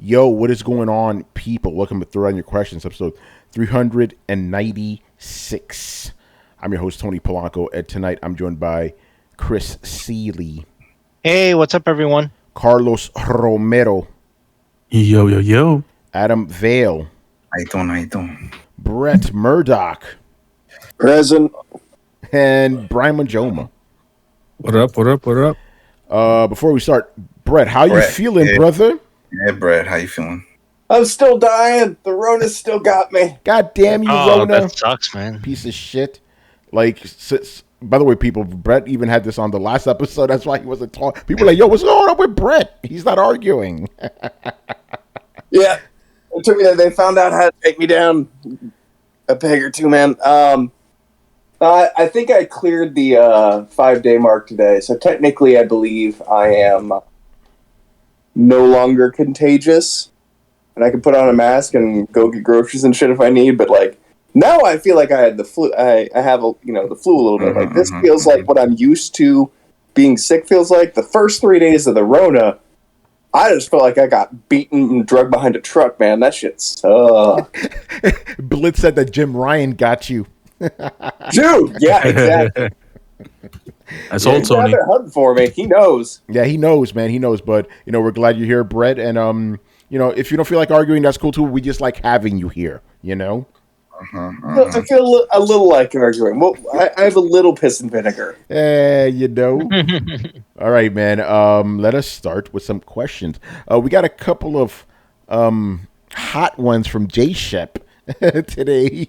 Yo, what is going on, people? Welcome to Throwdown Your Questions, episode 396. I'm your host, Tony Polanco, and tonight I'm joined by Chris Seeley. Hey, what's up, everyone? Carlos Romero. Yo, yo, yo. Adam Vale. How you doing? Brett Murdoch. Present. And Brian Manjoma. What up? Before we start, Brett, how you feeling, brother? Yeah, Brett, how you feeling? I'm still dying. The Rona's still got me. God damn you, Oh, Rona. that sucks, man. Piece of shit. Like, by the way, people, Brett even had this on the last episode. That's why he wasn't talking. People are like, yo, what's going on with Brett? He's not arguing. Yeah. It took me, they found out how to take me down a peg or two, man. I think I cleared the 5-day mark today. So technically, I believe I am no longer contagious. And I can put on a mask and go get groceries and shit if I need. But, like, now I feel like I had the flu. I have, the flu a little bit. Like, this feels like what I'm used to being sick feels like. The first 3 days of the Rona, I just felt like I got beaten and dragged behind a truck, man. That shit sucked. Blitz said that Jim Ryan got you. Dude, yeah, exactly. That's old Tony. He's hunting for me. He knows. Yeah, he knows, man. He knows. But, we're glad you're here, Brett. And, if you don't feel like arguing, that's cool, too. We just like having you here, I feel a little like arguing. Well, I have a little piss and vinegar. All right, man. Let us start with some questions. We got a couple of hot ones from J Shep today,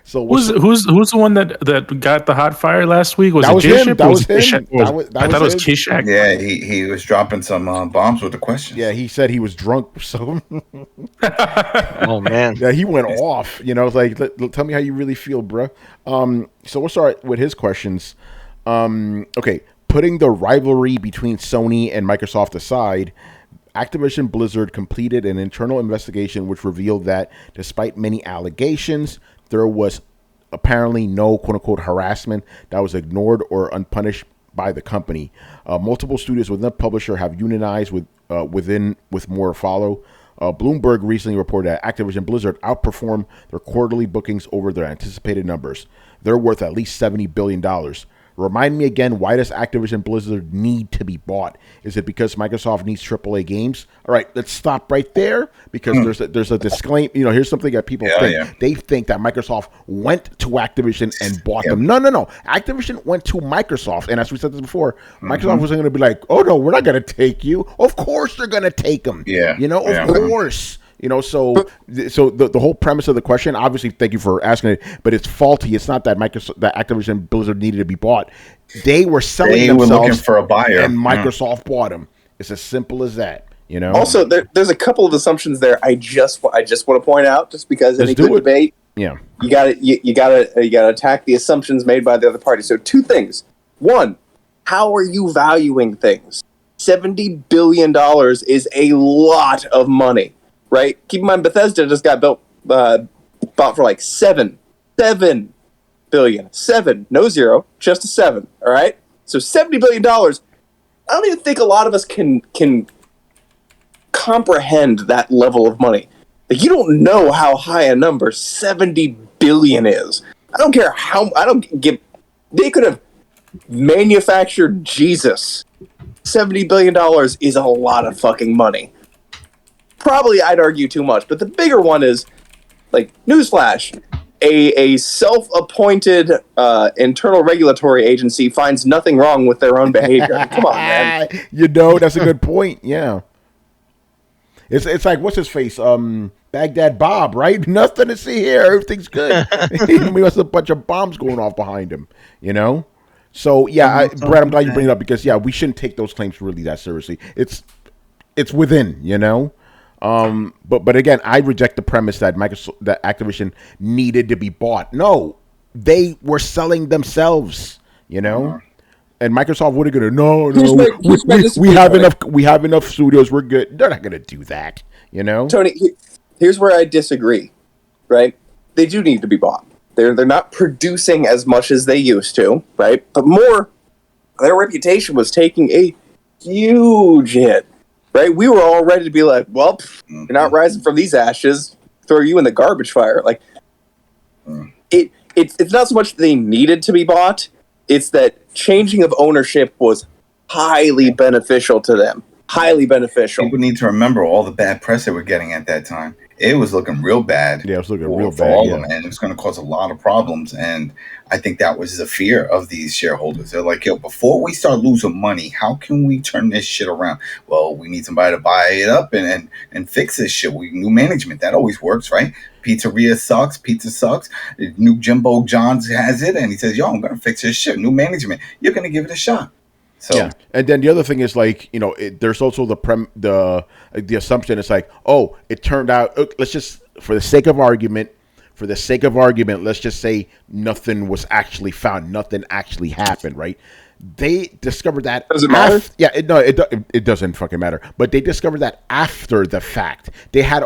So who's the one that got the hot fire last week? Was that it was J him? Shep? That was him. I thought it was Kishak. Yeah, he was dropping some bombs with the questions. Yeah, he said he was drunk. So, Oh, man. yeah, he went off. It's like, tell me how you really feel, bro. So we'll start with his questions. Okay, putting the rivalry between Sony and Microsoft aside, Activision Blizzard completed an internal investigation which revealed that despite many allegations, there was apparently no quote-unquote harassment that was ignored or unpunished by the company. Multiple studios within the publisher have unionized with more to follow. Bloomberg recently reported that Activision Blizzard outperformed their quarterly bookings over their anticipated numbers. They're worth at least $70 billion. Remind me again, why does Activision Blizzard need to be bought? Is it because Microsoft needs AAA games? All right, let's stop right there because there's a disclaimer. Here's something that people think. Yeah. They think that Microsoft went to Activision and bought them. No. Activision went to Microsoft, and as we said this before, Microsoft wasn't going to be like, oh no, we're not going to take you. Of course they're going to take them. Yeah. Of course. So the whole premise of the question, obviously, thank you for asking it, but it's faulty. It's not that Activision Blizzard needed to be bought. They were selling themselves, were looking for a buyer, and Microsoft bought them. It's as simple as that. Also, there's a couple of assumptions there. I just want to point out, just because any good debate, yeah, you gotta attack the assumptions made by the other party. So 2 things. 1, how are you valuing things? $70 billion is a lot of money. Right? Keep in mind, Bethesda just got bought for like $7 billion. 7, no 0, just a 7. All right? So $70 billion. I don't even think a lot of us can comprehend that level of money. Like, you don't know how high a number 70 billion is. I don't care how. They could have manufactured Jesus. $70 billion is a lot of fucking money. Probably I'd argue too much, but the bigger one is, like, newsflash, a self-appointed internal regulatory agency finds nothing wrong with their own behavior. Come on, man. That's a good point. Yeah. It's like, what's his face? Baghdad Bob, right? Nothing to see here. Everything's good. We have a bunch of bombs going off behind him, So, yeah, Brad, I'm glad you bring it up because, yeah, we shouldn't take those claims really that seriously. It's within, But again, I reject the premise that Activision needed to be bought. No, they were selling themselves, And Microsoft would have gonna we have enough studios. We're good. They're not gonna do that, Tony, here's where I disagree. Right? They do need to be bought. They're not producing as much as they used to, right? But more, their reputation was taking a huge hit. right? We were all ready to be like, well, you're not rising from these ashes. Throw you in the garbage fire. Like, it's not so much that they needed to be bought. It's that changing of ownership was highly beneficial to them. Highly beneficial. People need to remember all the bad press they were getting at that time. It was looking real bad. Yeah, it was looking real for bad. all of them, and it was going to cause a lot of problems. And I think that was the fear of these shareholders. They're like, yo, before we start losing money, how can we turn this shit around? Well, we need somebody to buy it up and fix this shit. New management, that always works, right? Pizzeria sucks. Pizza sucks. New Jimbo John's has it, and he says, yo, I'm going to fix this shit. New management. You're going to give it a shot. So, yeah, and then the other thing is like, you know, there's also the assumption it's like, oh, it turned out. Let's just, for the sake of argument, let's just say nothing was actually found, nothing actually happened, right? They discovered that. Does it matter? It doesn't fucking matter. But they discovered that after the fact. They had,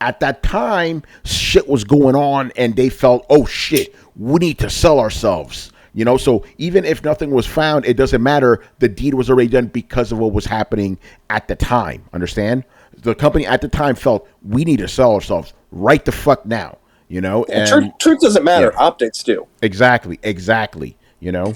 at that time, shit was going on, and they felt, oh shit, we need to sell ourselves. You know, so even if nothing was found, it doesn't matter. The deed was already done because of what was happening at the time. Understand? The company at the time felt we need to sell ourselves right the fuck now. You know, and truth doesn't matter. Yeah. Optics do. Exactly. You know.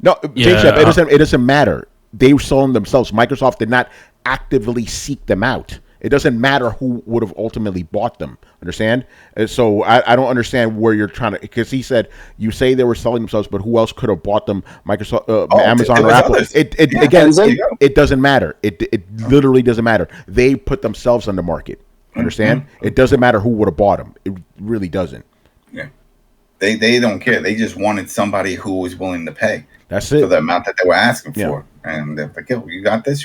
No, yeah. It doesn't matter. They were selling themselves. Microsoft did not actively seek them out. It doesn't matter who would have ultimately bought them. Understand? So I don't understand where you're trying to, because he said you say they were selling themselves, but who else could have bought them? Microsoft, Amazon, or Apple. It doesn't matter. It literally doesn't matter. They put themselves on the market. Understand? Mm-hmm. It doesn't matter who would have bought them. It really doesn't. Yeah. They don't care. They just wanted somebody who was willing to pay. That's it. For the amount that they were asking for. And they're like, yo, you got this.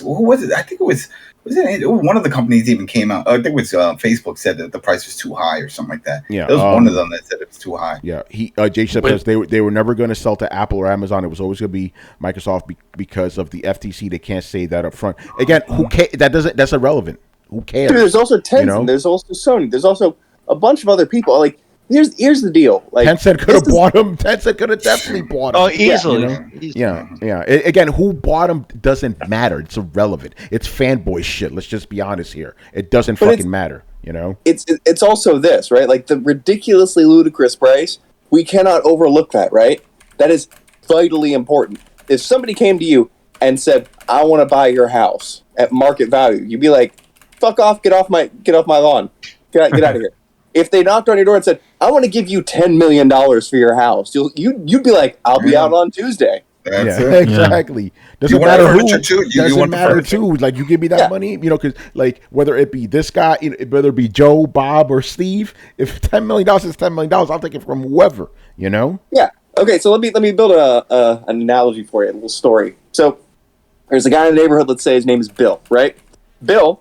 Well, who was it? I think it was one of the companies even came out. I think it was Facebook said that the price was too high or something like that. Yeah. It was one of them that said it was too high. Yeah. Jason says they were never going to sell to Apple or Amazon. It was always going to be Microsoft because of the FTC. They can't say that up front. Again, who cares? That's irrelevant. Who cares? Dude, there's also Tencent. You know? There's also Sony. There's also a bunch of other people. Like, here's the deal. Like, Tencent could have bought him. Tencent could have definitely bought him. Oh, easily. You know? Yeah. Again, who bought him doesn't matter. It's irrelevant. It's fanboy shit. Let's just be honest here. It doesn't fucking matter. You know. It's also this, right? Like the ridiculously ludicrous price. We cannot overlook that, right? That is vitally important. If somebody came to you and said, "I want to buy your house at market value," you'd be like, "Fuck off! Get off my lawn! Get out of here!" If they knocked on your door and said, "I want to give you $10 million for your house," you'd be like, "I'll be out on Tuesday." Exactly. Doesn't matter who. Doesn't matter too. Like, you give me that money, you know, because like whether it be this guy, whether it be Joe, Bob, or Steve, if $10 million is $10 million, I'll take it from whoever. You know. Yeah. Okay. So let me build an analogy for you, a little story. So there's a guy in the neighborhood. Let's say his name is Bill. Right. Bill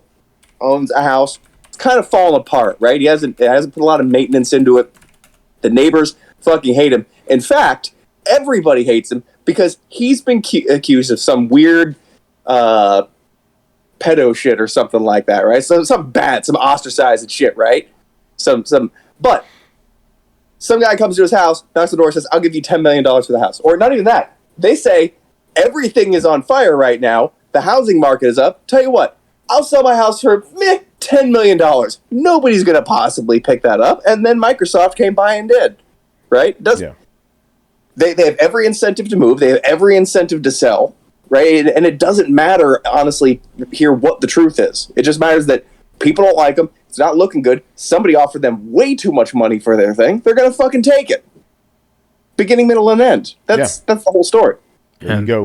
owns a house. It's kind of fallen apart, right? He hasn't put a lot of maintenance into it. The neighbors fucking hate him. In fact, everybody hates him because he's been accused of some weird pedo shit or something like that, right? So some bad, some ostracized shit, right? But some guy comes to his house, knocks on the door, says, "I'll give you $10 million for the house." Or not even that. They say everything is on fire right now. The housing market is up. Tell you what, I'll sell my house for $10 million. Nobody's going to possibly pick that up. And then Microsoft came by and did. Right? They have every incentive to move. They have every incentive to sell. Right? And it doesn't matter, honestly, here what the truth is. It just matters that people don't like them. It's not looking good. Somebody offered them way too much money for their thing. They're going to fucking take it. Beginning, middle, and end. That's the whole story. There you go.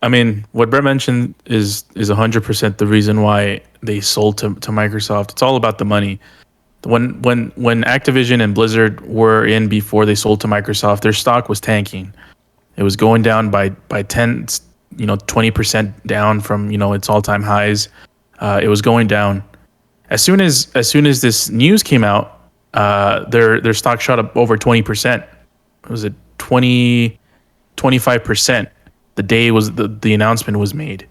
I mean, what Brett mentioned is 100% the reason why they sold to Microsoft. It's all about the money. When Activision and Blizzard were in before they sold to Microsoft, their stock was tanking. It was going down by 20% down from its all-time highs. It was going down. As soon as this news came out, their stock shot up over 20%. Was it 25%? The day the announcement was made,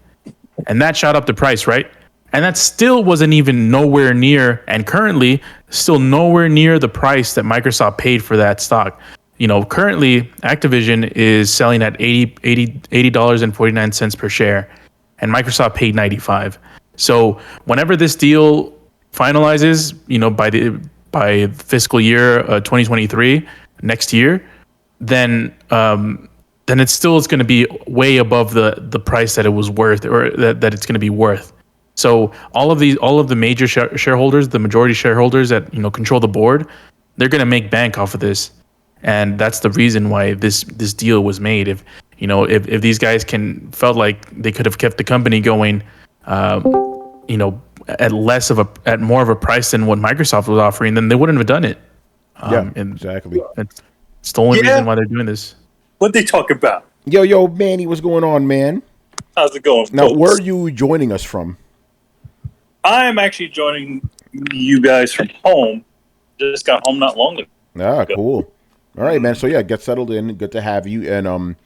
and that shot up the price, right? And that still wasn't even nowhere near, and currently still nowhere near the price that Microsoft paid for that stock. Currently Activision is selling at $80.49 per share, and Microsoft paid 95. So whenever this deal finalizes, by fiscal year 2023 next year, then it's going to be way above the price that it was worth, or that it's going to be worth. So all of the major shareholders, the majority shareholders that control the board, they're going to make bank off of this, and that's the reason why this deal was made. If these guys felt like they could have kept the company going, at more of a price than what Microsoft was offering, then they wouldn't have done it. Exactly. It's the only reason why they're doing this. What they talk about? Yo, Manny, what's going on, man? How's it going? Now, folks? where are you joining us from? I'm actually joining you guys from home. Just got home not long ago. Ah, cool. All right, man. So yeah, get settled in. Good to have you. And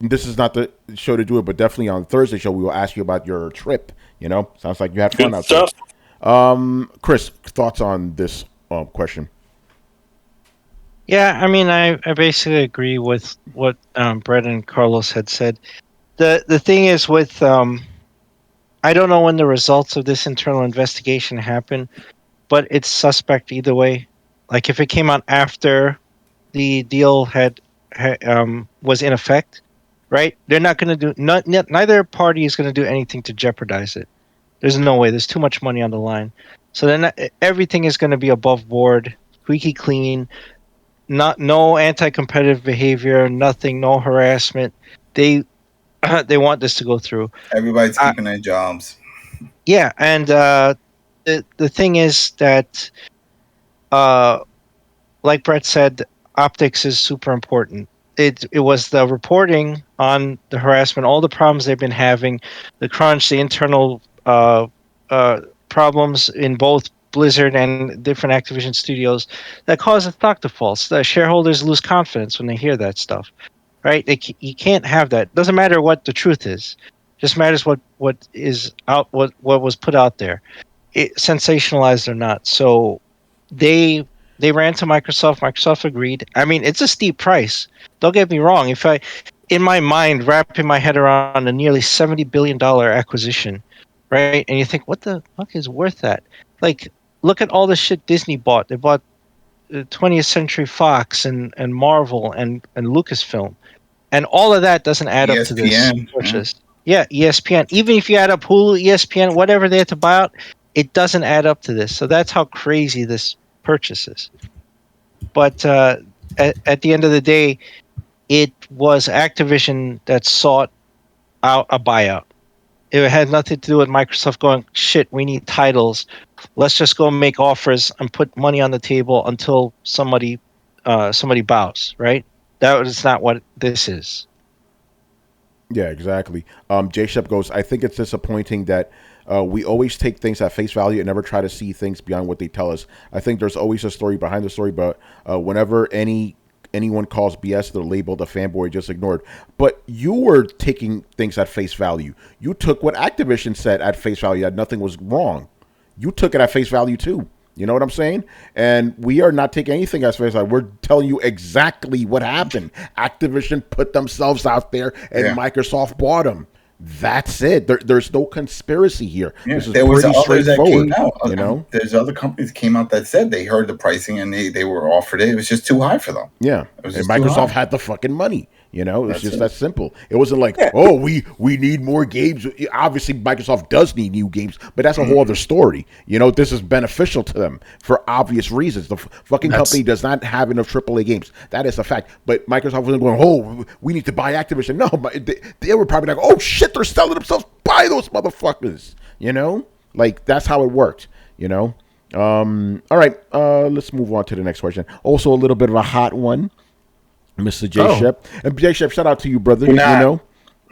this is not the show to do it, but definitely on Thursday show we will ask you about your trip. Sounds like you had fun out there. Chris, thoughts on this question? Yeah, I mean, I basically agree with what Brett and Carlos had said. The thing is with I don't know when the results of this internal investigation happen, but it's suspect either way. Like if it came out after the deal was in effect, right? They're not going to do neither party is going to do anything to jeopardize it. There's no way. There's too much money on the line. So then everything is going to be above board, squeaky clean. No anti-competitive behavior, nothing, no harassment. They want this to go through. Everybody's keeping their jobs. Yeah, and the thing is that, like Brett said, optics is super important. It was the reporting on the harassment, all the problems they've been having, the crunch, the internal problems in both Blizzard and different Activision studios that causes stock defaults. The shareholders lose confidence when they hear that stuff, right? You can't have that. Doesn't matter what the truth is. Just matters what is out, what was put out there, sensationalized or not. So they ran to Microsoft. Microsoft agreed. I mean, it's a steep price. Don't get me wrong. If I, in my mind, wrapping my head around a nearly $70 billion acquisition, right? And you think, what the fuck is worth that? Like, look at all the shit Disney bought. They bought 20th Century Fox and Marvel and Lucasfilm. And all of that doesn't add up to this purchase. Yeah, ESPN. Even if you add up Hulu, ESPN, whatever they had to buy out, it doesn't add up to this. So that's how crazy this purchase is. But at the end of the day, it was Activision that sought out a buyout. It had nothing to do with Microsoft going, shit, we need titles. Let's just go make offers and put money on the table until somebody bows, right? That is not what this is. Yeah, exactly. J Shep goes, I think it's disappointing that we always take things at face value and never try to see things beyond what they tell us. I think there's always a story behind the story, but whenever anyone calls BS, they're labeled a fanboy, just ignored. But you were taking things at face value. You took what Activision said at face value, that nothing was wrong. You took it at face value too. You know what I'm saying? And we are not taking anything as face value. We're telling you exactly what happened. Activision put themselves out there, and Microsoft bought them. That's it. There's no conspiracy here. Yeah, this is there was pretty others that straightforward. came out. You know, there's other companies that came out that said they heard the pricing and they were offered it. It was just too high for them. Yeah, It was and just too Microsoft high. had the fucking money. You know, it's That's just it. that simple. It wasn't like, oh, we need more games. Obviously, Microsoft does need new games, but that's a whole other story. You know, this is beneficial to them for obvious reasons. The fucking company does not have enough AAA games. That is a fact. But Microsoft wasn't going, oh, we need to buy Activision. No, they were probably like, oh, shit, they're selling themselves. Buy those motherfuckers. You know? Like, that's how it worked, you know? All right, let's move on to the next question. Also, a little bit of a hot one. Mr. J. Shep. And J. Shep, shout out to you, brother. Nah. You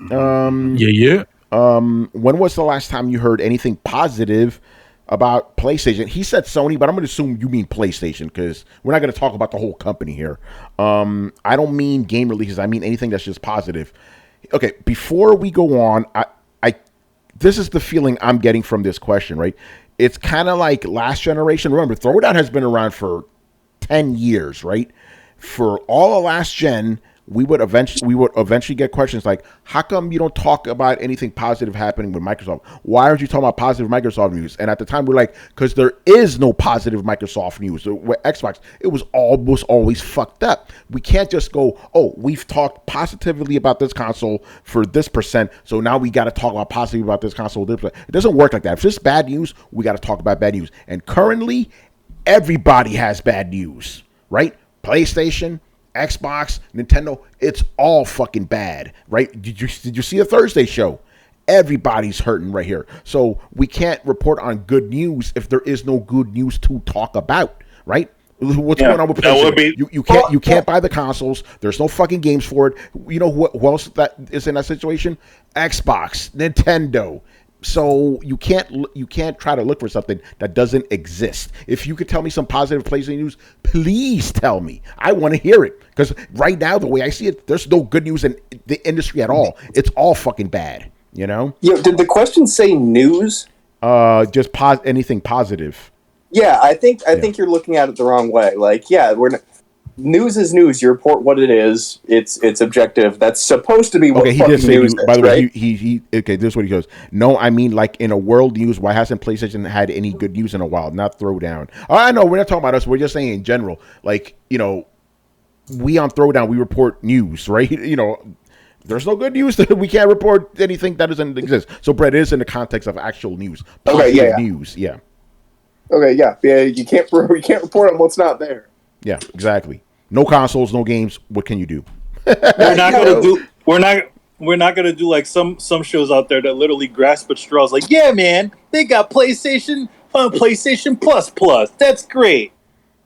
know? Yeah. When was the last time you heard anything positive about PlayStation? He said Sony, but I'm going to assume you mean PlayStation because we're not going to talk about the whole company here. I don't mean game releases. I mean anything that's just positive. Okay, before we go on, I this is the feeling I'm getting from this question, right? It's kind of like last generation. Remember, Throwdown has been around for 10 years, right? For all of last gen, we would eventually get questions like, how come you don't talk about anything positive happening with Microsoft? Why aren't you talking about positive Microsoft news? And at the time we're like, because there is no positive Microsoft news. With Xbox, it was always fucked up. We can't just go, oh, we've talked positively about this console for this percent, so now we got to talk about positively about this console. It doesn't work like that. If it's bad news, we got to talk about bad news. And currently, everybody has bad news, right? PlayStation, Xbox, Nintendo, it's all fucking bad, right? Did you see the Thursday show? Everybody's hurting right here. So we can't report on good news if there is no good news to talk about, right? What's going on with PlayStation? You can't buy the consoles. There's no fucking games for it. You know who else that is in that situation? Xbox, Nintendo. So you can't try to look for something that doesn't exist. If you could tell me some positive PlayStation news, please tell me. I want to hear it, because right now, the way I see it, there's no good news in the industry at all. It's all fucking bad. You know? Yeah. Did the question say news? Just anything positive. Yeah, I think you're looking at it the wrong way. Like, yeah, news is news. You report what it is. It's objective. That's supposed to be what fucking news is, by the way, right? He okay, this is what he goes. No, I mean, like, in a world news, why hasn't PlayStation had any good news in a while? Not Throwdown. Oh, I know, we're not talking about us. We're just saying in general. Like, you know, we on Throwdown, we report news, right? You know, there's no good news. We can't report anything that doesn't exist. So, Brett, is in the context of actual news. Okay, news, yeah. Okay, yeah. You can't report on what's not there. Yeah, exactly. No consoles, no games. What can you do? We're not gonna do like some shows out there that literally grasp at straws. Like, yeah, man, they got PlayStation Plus. That's great.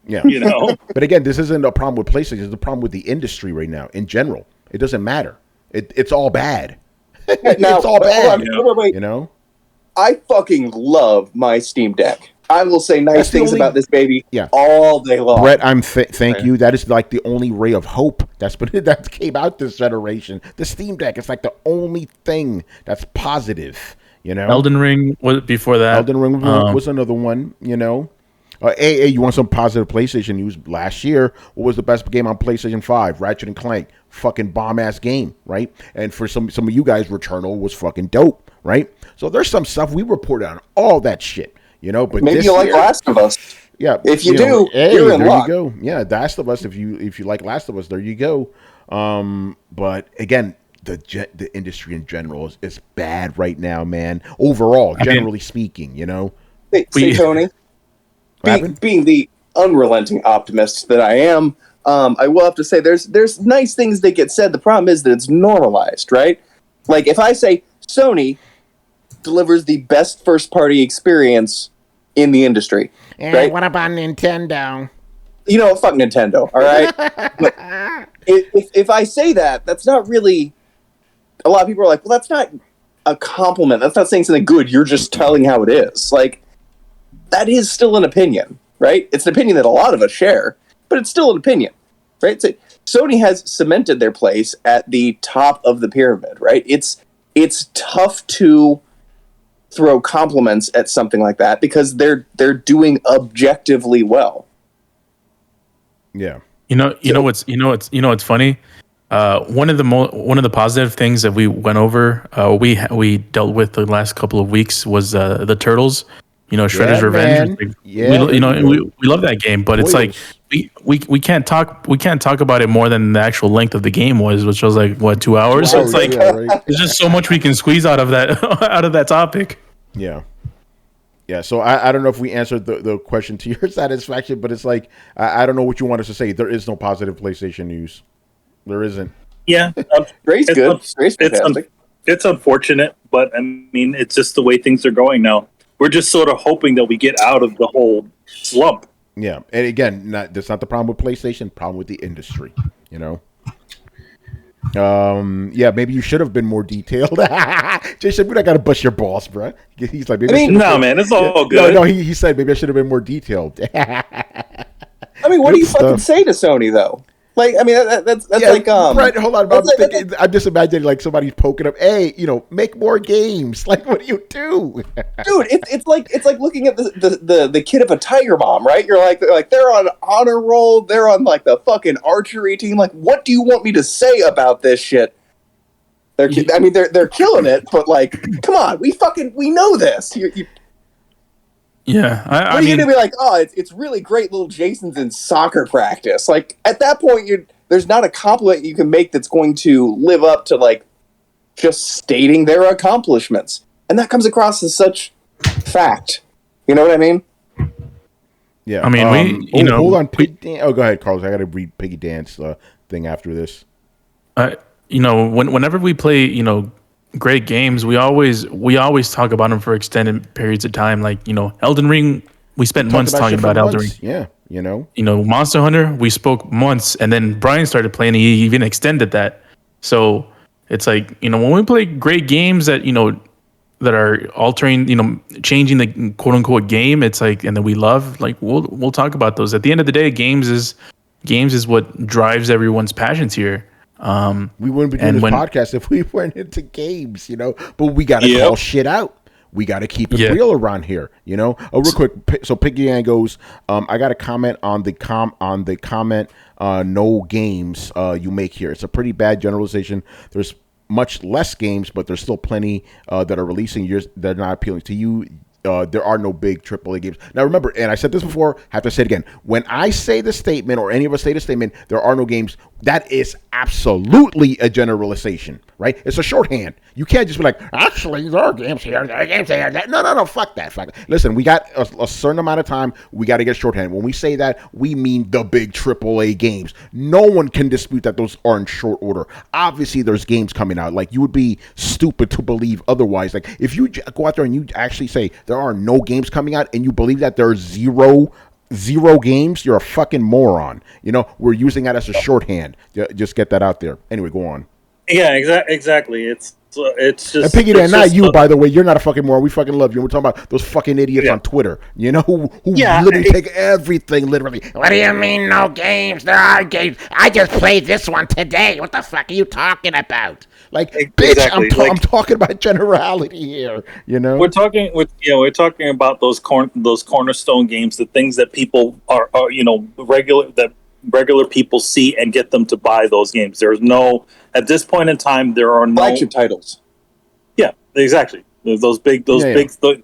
Yeah, you know. But again, this isn't a problem with PlayStation. It's a problem with the industry right now. In general, it doesn't matter. It's all bad. Now, it's all bad. Wait. You know. I fucking love my Steam Deck. I will say nice things about this baby all day long. Brett, thank you. That is like the only ray of hope that came out this generation. The Steam Deck is like the only thing that's positive, you know? Elden Ring was before that. Elden Ring was another one, you know? Hey, you want some positive PlayStation news? Last year, what was the best game on PlayStation 5? Ratchet and Clank. Fucking bomb-ass game, right? And for some of you guys, Returnal was fucking dope, right? So there's some stuff we reported on, all that shit. You know, but maybe you like Last of Us. Yeah, if you do, you're in luck. There you go. Yeah, Last of Us. If you like Last of Us, there you go. But again, the industry in general is bad right now, man. Overall, generally speaking, you know. See, Tony, being the unrelenting optimist that I am, I will have to say there's nice things that get said. The problem is that it's normalized, right? Like if I say Sony delivers the best first-party experience in the industry. Right? What about Nintendo? You know, fuck Nintendo, all right? But if I say that, that's not really... A lot of people are like, well, that's not a compliment. That's not saying something good. You're just telling how it is. Like, that is still an opinion, right? It's an opinion that a lot of us share, but it's still an opinion, right? So Sony has cemented their place at the top of the pyramid, right? It's tough to throw compliments at something like that because they're doing objectively well. Yeah. You know what's funny? One of the positive things that we went over, we dealt with the last couple of weeks was the Turtles. You know, Shredder's Revenge. Like, we love that game, but it's like we can't talk about it more than the actual length of the game was, which was like what 2 hours. So it's like there's just so much we can squeeze out of that topic. Yeah. Yeah, so I don't know if we answered the question to your satisfaction, but it's like I don't know what you want us to say. There is no positive PlayStation news. There isn't. Yeah, Ray's good. Ray's fantastic. It's unfortunate, but I mean, it's just the way things are going now. We're just sort of hoping that we get out of the whole slump. Yeah, and again, that's not the problem with PlayStation. Problem with the industry. You know. Yeah, maybe you should have been more detailed. Jason, we're not gonna bust your balls, bro. He's like, maybe man, it's all good. No, he said maybe I should have been more detailed. I mean, what do you fucking say to Sony though? Like, I mean, that's Yeah, like Brett, hold on. that's I'm just imagining like somebody's poking up. Hey, make more games. Like, what do you do? dude, it's like looking at the kid of a Tiger Mom, right? You're like they're on honor roll, they're on like the fucking archery team. Like, what do you want me to say about this shit? They're killing it, but like, come on, we know this. Yeah, What are you gonna be like? Oh, it's really great. Little Jason's in soccer practice. Like at that point, there's not a compliment you can make that's going to live up to like just stating their accomplishments, and that comes across as such fact. You know what I mean? Yeah. I mean, hold on. Go ahead, Carlos. I got to read Piggy Dance thing after this. Whenever we play, great games, we always talk about them for extended periods of time. Like, Elden Ring, we spent months talking about Elden Ring. Yeah, Monster Hunter, we spoke months, and then Brian started playing, and he even extended that. So it's like, when we play great games that, that are altering, changing the quote unquote game, it's like, and then we love, like, we'll talk about those. At the end of the day, games is what drives everyone's passions here. We wouldn't be doing this podcast if we weren't into games, but we got to call shit out. We got to keep it real around here, Oh, real quick. So Piggy Ann goes, I got a comment on the comment, no games you make here. It's a pretty bad generalization. There's much less games, but there's still plenty that are releasing years that are not appealing to you. There are no big AAA games. Now, remember, and I said this before, have to say it again. When I say the statement, or any of us say the statement, there are no games, that is absolutely a generalization, right? It's a shorthand. You can't just be like, actually, there are games here, there are games here. No, fuck that. Listen, we got a certain amount of time. We got to get shorthand. When we say that, we mean the big AAA games. No one can dispute that those are in short order. Obviously, there's games coming out. Like, you would be stupid to believe otherwise. Like, if you go out there and you actually say there are no games coming out and you believe that there's zero games, you're a fucking moron. We're using that as a shorthand. Just get that out there. Anyway, go on. Yeah, exactly. It's just. And Piggy, not you, by the way. You're not a fucking moron. We fucking love you. We're talking about those fucking idiots on Twitter. Who literally take everything literally. What do you mean no games? There are games. I just played this one today. What the fuck are you talking about? Like, exactly. Bitch, I'm talking about generality here. We're talking about those cornerstone games, the things that people are regular people see and get them to buy those games. There's no, at this point in time, there are no flagship titles. Yeah, exactly. Those big, the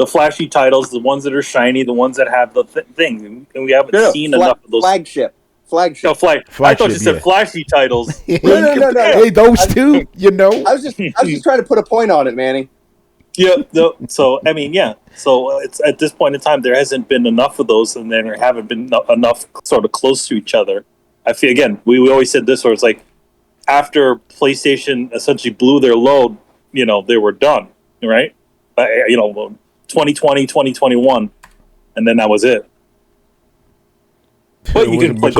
flashy titles, the ones that are shiny, the ones that have the thing, and we haven't seen enough of those. Flagship. No, flagship. I thought you said flashy titles. No. Hey, those two. I was just trying to put a point on it, Manny. Yeah. So I mean, yeah. So it's at this point in time, there hasn't been enough of those, and there haven't been enough sort of close to each other. I feel, again, we always said this, where it's like after PlayStation essentially blew their load, they were done, right? 2020, 2021, and then that was it. But you can play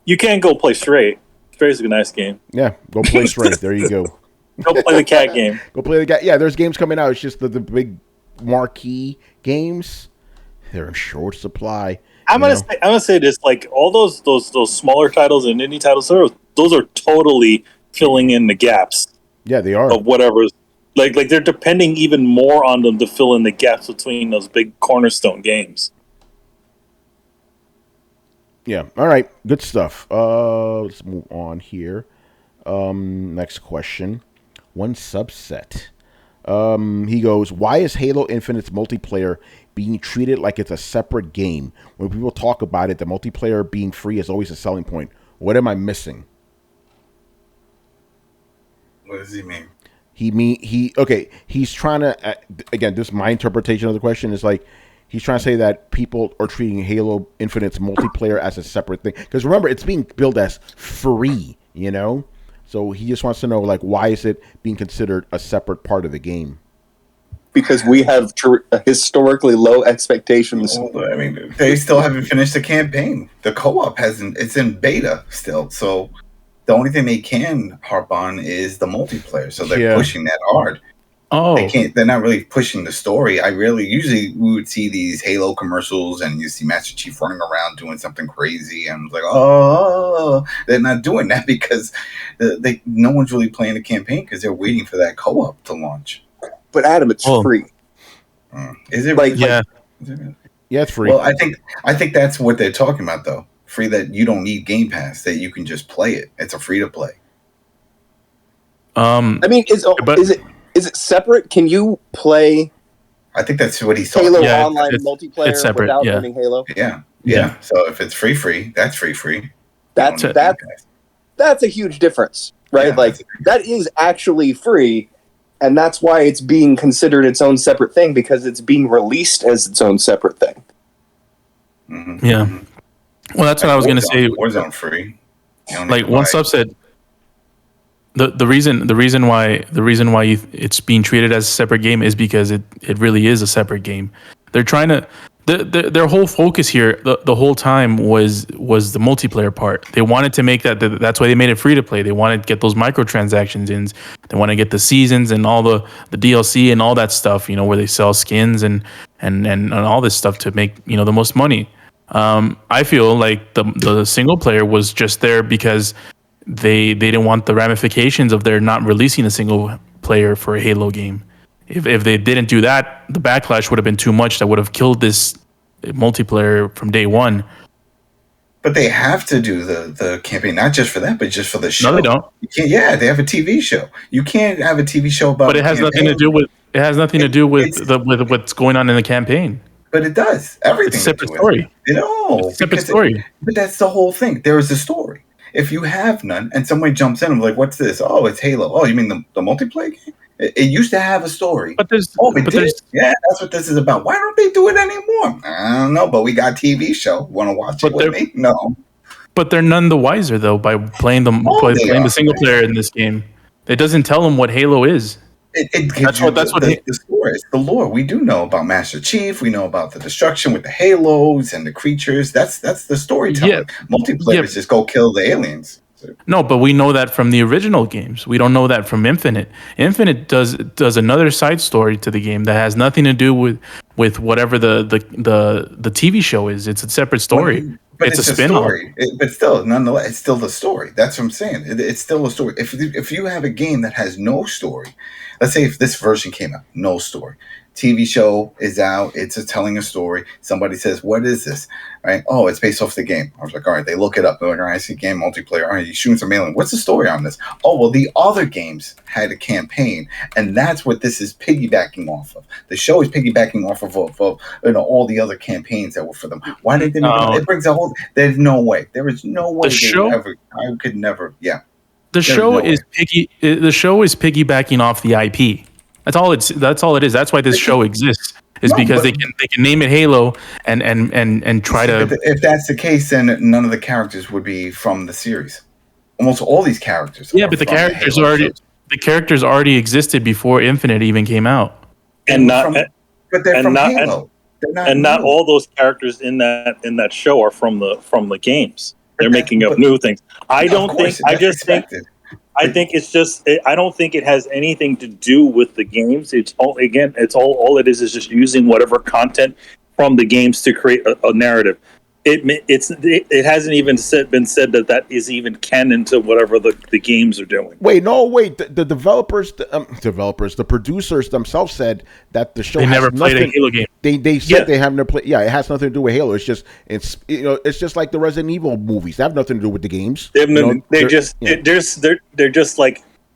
you can't go play Stray. Stray's a nice game. Yeah, go play Stray. There you go. Go play the cat game. Go play the cat. Yeah, there's games coming out. It's just the big marquee games. They're in short supply. I'm gonna say this: like all those smaller titles and indie titles, those are totally filling in the gaps. Yeah, they are. Of whatever's like they're depending even more on them to fill in the gaps between those big cornerstone games. Yeah. All right. Good stuff. Let's move on here. Next question. One subset. He goes, why is Halo Infinite's multiplayer being treated like it's a separate game? When people talk about it, the multiplayer being free is always a selling point. What am I missing? What does he mean? He's trying to, again, this is my interpretation of the question, is like, he's trying to say that people are treating Halo Infinite's multiplayer as a separate thing. Because remember, it's being billed as free, So he just wants to know, like, why is it being considered a separate part of the game? Because we have historically low expectations. I mean, they still haven't finished the campaign. The co-op hasn't. It's in beta still. So the only thing they can harp on is the multiplayer. So they're pushing that hard. Oh, They're not really pushing the story. Usually we would see these Halo commercials and you see Master Chief running around doing something crazy. And I was like, oh, they're not doing that because no one's really playing the campaign because they're waiting for that co-op to launch. But Adam, it's free. Is it like, really? yeah. Yeah, it's free. Well, I think that's what they're talking about, though. Free, that you don't need Game Pass, that you can just play it. It's a free to play. I mean, is it separate? Can you play? I think that's what he's talking Halo about. online multiplayer separate, without owning Halo? Yeah. So if it's free, that's free. That's a huge difference, right? Yeah, like that is actually free, and that's why it's being considered its own separate thing because it's being released as its own separate thing. Mm-hmm. Yeah. Well, that's what I was going to say. Warzone free. Like one subset. The reason why it's being treated as a separate game is because it really is a separate game. They're trying to their whole focus here the whole time was the multiplayer part. They wanted to make that's why they made it free to play. They wanted to get those microtransactions in. They want to get the seasons and all the DLC and all that stuff, where they sell skins and all this stuff to make, the most money. I feel like the single player was just there because they didn't want the ramifications of their not releasing a single player for a Halo game. If they didn't do that, the backlash would have been too much. That would have killed this multiplayer from day one. But they have to do the campaign, not just for that, but just for the show. No, they don't. You can't, they have a TV show. You can't have a TV show about. But it has nothing to do with. It has nothing to do with what's going on in the campaign. But it does everything. It's a separate story. It's a separate story. But that's the whole thing. There is a story. If you have none, and somebody jumps in, I'm like, "What's this? Oh, it's Halo. Oh, you mean the multiplayer game? It used to have a story. But there's. Yeah, that's what this is about. Why don't they do it anymore? I don't know, but we got a TV show. Want to watch it with me? No. But they're none the wiser though by playing the single player in this game. It doesn't tell them what Halo is. That's what the story is. The lore. We do know about Master Chief. We know about the destruction with the Halos and the creatures. That's the storytelling. Yeah. Multiplayer is just go kill the aliens. No, but we know that from the original games. We don't know that from Infinite. Infinite does another side story to the game that has nothing to do with whatever the TV show is. It's a separate story. But it's a spin-off. But still, nonetheless, it's still the story. That's what I'm saying. It's still a story. If you have a game that has no story, let's say if this version came out, no story. TV show is out. It's telling a story. Somebody says, "What is this?" Right? Oh, it's based off the game. I was like, all right. They look it up. They're like, all right, I see game multiplayer. All right, you shooting some alien. What's the story on this? Oh, well, the other games had a campaign, and that's what this is piggybacking off of. The show is piggybacking off of all the other campaigns that were for them. Why did they? It brings a whole. There's no way. There is no way. I could never. Yeah. The show is piggybacking off the IP. That's all it is. That's why this show exists. Because they can name it Halo and try to. If that's the case, then none of the characters would be from the series. Almost all these characters. Yeah, but the characters already existed before Infinite even came out. But they're from Halo. Not all those characters in that show are from the games. They're making up new things. I think it's just. I don't think it has anything to do with the games. It's all it is just using whatever content from the games to create a narrative. It hasn't even been said that is even canon to whatever the games are doing. Wait. The developers, the producers themselves said that the show they has never played a Halo game. They said they have never played. Yeah, it has nothing to do with Halo. It's just like the Resident Evil movies. They have nothing to do with the games.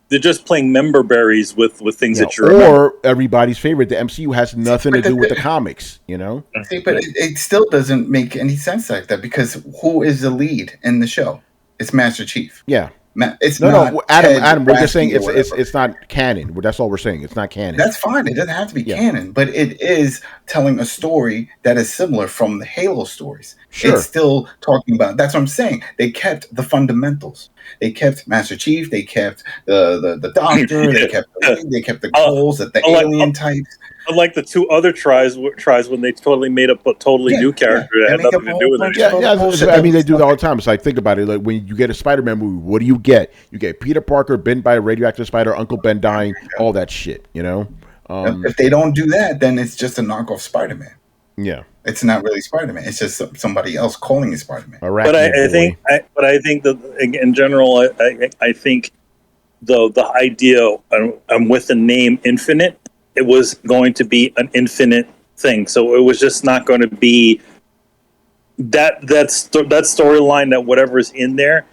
They're just playing member berries with things that you remember. Or everybody's favorite, the MCU has nothing to do with the comics, See, but it still doesn't make any sense like that because who is the lead in the show? It's Master Chief. Yeah. It's no, Adam. We're just saying it's not canon. That's all we're saying. It's not canon. That's fine. It doesn't have to be canon, but it is telling a story that is similar from the Halo stories. Sure. It's still talking about. That's what I'm saying. They kept the fundamentals. They kept Master Chief. They kept the Doctor. They kept the goals, the alien types. Unlike the two other tries when they totally made up a totally new character that had nothing to do with it. Yeah. I mean, they do it all the time. It's like, think about it. Like when you get a Spider-Man movie, what do you get? You get Peter Parker bitten by a radioactive spider, Uncle Ben dying, all that shit. If they don't do that, then it's just a knockoff Spider-Man. Yeah. It's not really Spider-Man. It's just somebody else calling it Spider-Man. But I think that in general, I think the idea with the name Infinite, it was going to be an infinite thing. So it was just not going to be that storyline, that whatever's in there,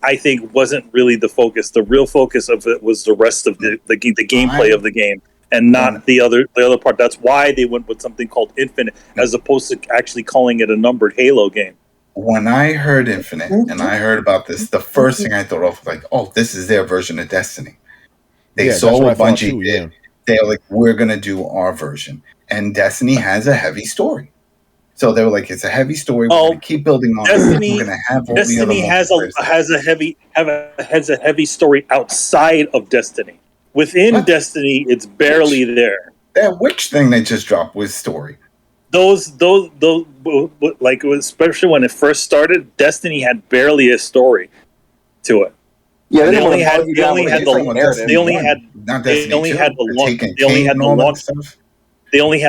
I think wasn't really the focus. The real focus of it was the rest of the gameplay of the game, and not the other part. That's why they went with something called Infinite, as opposed to actually calling it a numbered Halo game. When I heard Infinite and I heard about this, the first thing I thought of was like, oh, this is their version of Destiny. They saw what Bungie did. They were like, we're going to do our version. And Destiny has a heavy story. So they were like, it's a heavy story. We're going to keep building on Destiny, it. We're going to have all Destiny the other has a heavy story outside of Destiny. Within Destiny, it's barely there. That witch thing they just dropped was story. Those like, especially when it first started, Destiny had barely a story to it. Yeah, they only had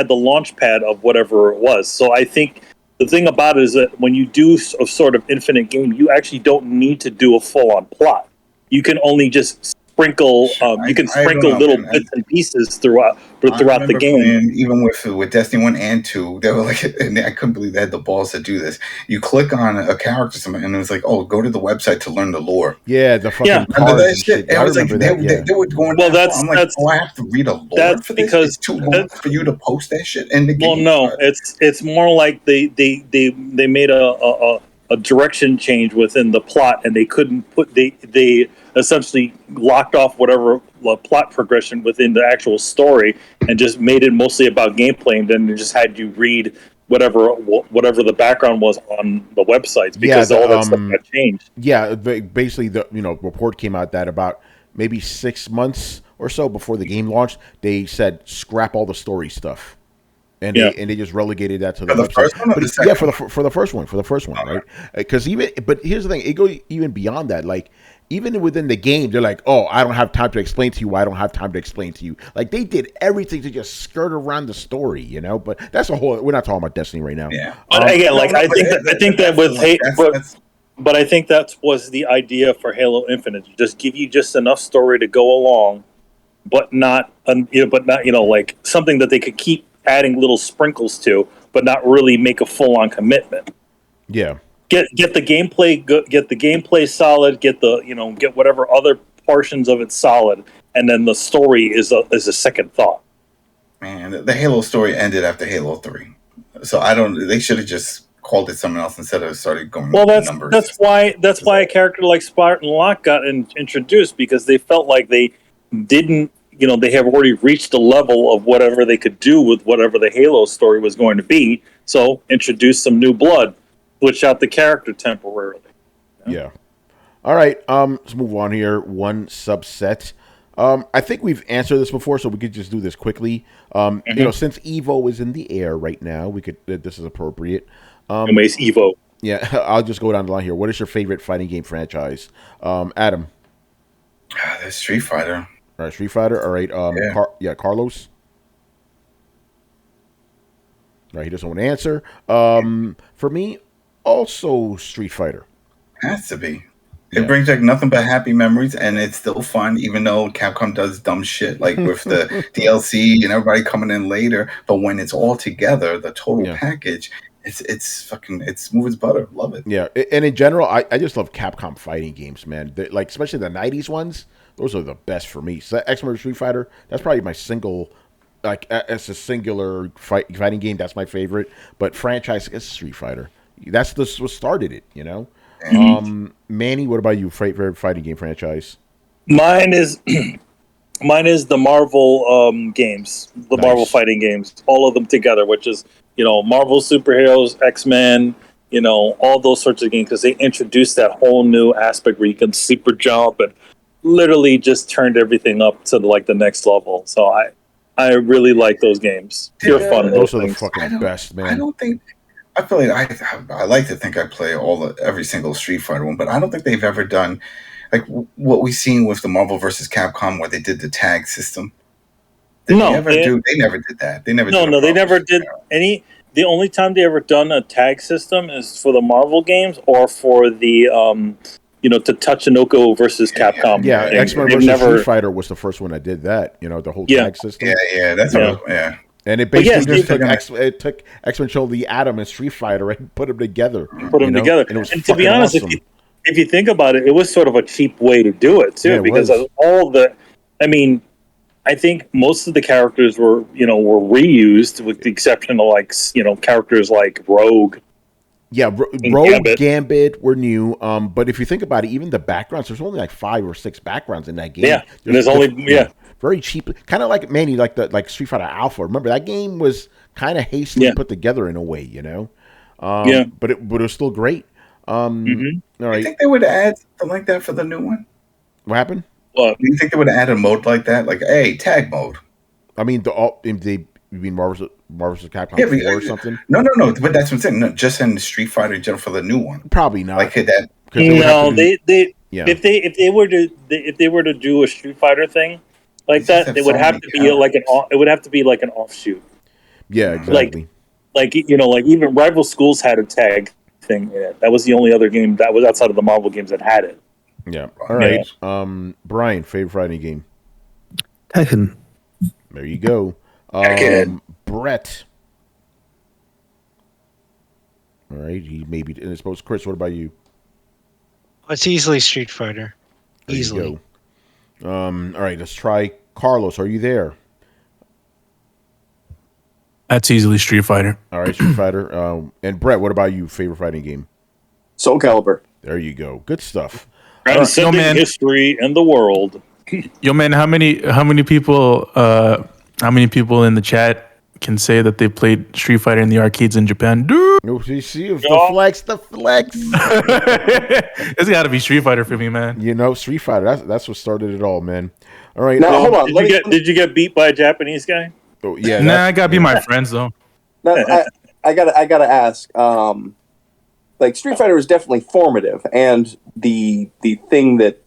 the launch pad of whatever it was. So I think the thing about it is that when you do a sort of infinite game, you actually don't need to do a full on plot. You can only just sprinkle little bits and pieces throughout the game. Even with Destiny 1 and 2, they were like, and I couldn't believe they had the balls to do this. You click on a character and it was like, oh, go to the website to learn the lore. Yeah, the fucking cards and shit. It was like they were going. Well, I'm like, oh, I have to read a lore for this. It's too long for you to post that shit in the game. Well, no, it's more like they made a direction change within the plot, and they couldn't put they essentially locked off whatever plot progression within the actual story and just made it mostly about gameplay, and then they just had you read whatever the background was on the websites, because all that stuff got changed. Yeah, basically the report came out that about maybe 6 months or so before the game launched, they said scrap all the story stuff. And they just relegated that to the website. First one or the second? Yeah, for the first one, right? Because but here's the thing, it goes even beyond that. Like, even within the game, they're like, "Oh, I don't have time to explain to you. I don't have time to explain to you." Like, they did everything to just skirt around the story, But that's a whole. We're not talking about Destiny right now. Yeah, but again, I think that with Halo, but I think that was the idea for Halo Infinite. Just give you just enough story to go along, but not like something that they could keep adding little sprinkles to, but not really make a full-on commitment. Yeah. Get the gameplay good, get the gameplay solid, get whatever other portions of it solid, and then the story is a second thought. Man, the Halo story ended after Halo 3. So they should have just called it something else instead of started going with numbers. That's why a character like Spartan Locke got introduced, because they felt like they didn't, they have already reached the level of whatever they could do with whatever the Halo story was going to be. So introduce some new blood, switch out the character temporarily. Yeah. All right. Let's move on here. One subset. I think we've answered this before, so we could just do this quickly. Since Evo is in the air right now, this is appropriate. Anyways, Evo. Yeah, I'll just go down the line here. What is your favorite fighting game franchise? Adam. That's Street Fighter. All right, Street Fighter. All right. Carlos. All right, he doesn't want to answer. For me, also Street Fighter. Has to be. It brings back nothing but happy memories, and it's still fun, even though Capcom does dumb shit, like with the DLC and everybody coming in later. But when it's all together, the total package, it's smooth as butter. Love it. Yeah, and in general, I just love Capcom fighting games, man. Especially the 90s ones. Those are the best for me. So X-Men Street Fighter, that's probably my single, as a singular fighting game, that's my favorite. But franchise is Street Fighter. That's what started it, Manny, what about you? Favorite fighting game franchise? Mine is the Marvel games, Marvel fighting games, all of them together, which is Marvel superheroes, X-Men, all those sorts of games, because they introduced that whole new aspect where you can super jump and literally just turned everything up to the next level. So I really like those games. Pure fun. Those are the fucking best, man. I feel like I like to think I play every single Street Fighter one, but I don't think they've ever done like what we've seen with the Marvel vs. Capcom, where they did the tag system. Did they ever do? They never did that. They never. No, they never did any. The only time they ever done a tag system is for the Marvel games or for the to Tatsunoko versus Capcom. Yeah, thing. X-Men versus Street Fighter was the first one that did that. You know, the whole tag system. Yeah, that's yeah. And it basically took X-Men Show the Atom and Street Fighter and put them together. And it was to be honest, awesome. if you think about it, it was sort of a cheap way to do it too, because of all the. I mean, I think most of the characters were reused, with the exception of characters like Rogue. Yeah, Rogue, Gambit were new. But if you think about it, even the backgrounds, there's only like 5 or 6 backgrounds in that game. Yeah, there's only very cheap, kind of like Manny, like Street Fighter Alpha. Remember that game was kind of hastily put together in a way, but it was still great. All right. You think they would add something like that for the new one? What happened? Do you think they would add a mode like that, like tag mode? I mean, you mean Marvel vs. Capcom 4 or something? No. But that's what I'm saying. No, just in Street Fighter in general for the new one. Probably not. Like that. If they were to do a Street Fighter thing like that, it would have to be like an offshoot. Yeah, exactly. Like even Rival Schools had a tag thing in it. That was the only other game that was outside of the Marvel games that had it. Yeah. All right. Brian, favorite fighting game? Tekken. There you go. Brett. All right. He maybe. And I suppose Chris. What about you? It's easily Street Fighter. There Easily. You go. All right. Let's try Carlos. Are you there? That's easily Street Fighter. All right, Street Fighter. And Brett, what about you? Favorite fighting game? Soul Calibur. There you go. Good stuff. Transcending history and the world. Yo, man, how many people in the chat can say that they played Street Fighter in the arcades in Japan? Dude, you see the flex. It's got to be Street Fighter for me, man. Street Fighter. That's what started it all, man. All right. Now hold on. Did you get beat by a Japanese guy? Oh, yeah. Nah, I gotta be my friends though. I gotta ask. Like Street Fighter was definitely formative, and the thing that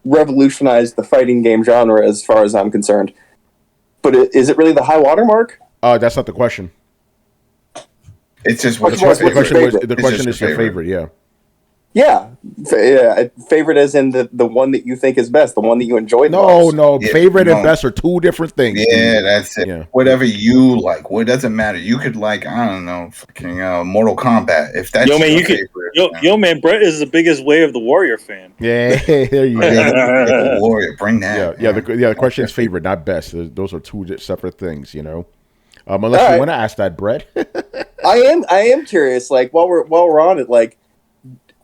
revolutionized the fighting game genre, as far as I'm concerned. But is it really the high watermark? That's not the question. It's just the question is your favorite. Yeah. Yeah, favorite as in the one that you think is best, the one that you enjoy the most. No, favorite and best are two different things. Yeah, that's it. Yeah. Whatever you like, it doesn't matter. You could like, I don't know, fucking Mortal Kombat. If that's man, Brett is the biggest Way of the Warrior fan. Yeah, there you go. Warrior, bring that. The question is favorite, not best. Those are two separate things, Unless you want to ask that, Brett. I am curious. Like while we're on it, like.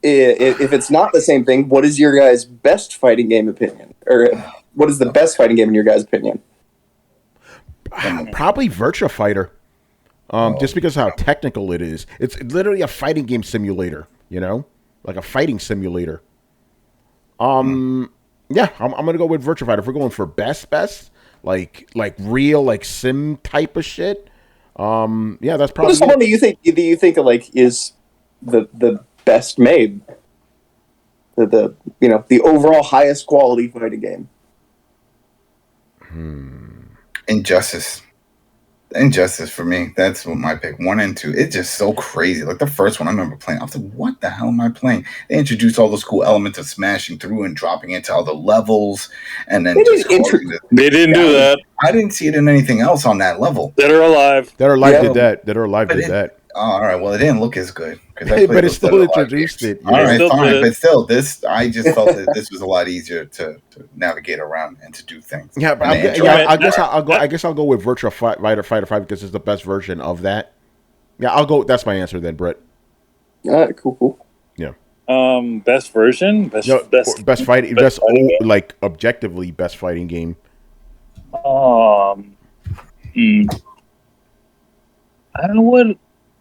If it's not the same thing, what is your guys' best fighting game opinion? Or what is the best fighting game in your guys' opinion? Probably Virtua Fighter. Just because of how technical it is. It's literally a fighting game simulator, like a fighting simulator. Yeah, I'm gonna go with Virtua Fighter. If we're going for best, like real, like sim type of shit. Yeah, that's probably. What is the one that you think like is the best made, the overall highest quality fighting game? Injustice for me. That's what my pick. 1 and 2. It's just so crazy. Like the first one, I remember playing. I was like, "What the hell am I playing?" They introduced all those cool elements of smashing through and dropping into other levels, and then they didn't do that. I didn't see it in anything else on that level. Dead or Alive did that. Dead or Alive did that. Oh, all right. Well, it didn't look as good. But it still introduced it. All right, fine. But still, I just felt that this was a lot easier to navigate around and to do things. Yeah, but I guess I'll go with Virtua Fighter 5 because it's the best version of that. Yeah, I'll go. That's my answer then, Brett. All right, cool. Yeah. Best version, best fighting, best like objectively best fighting game.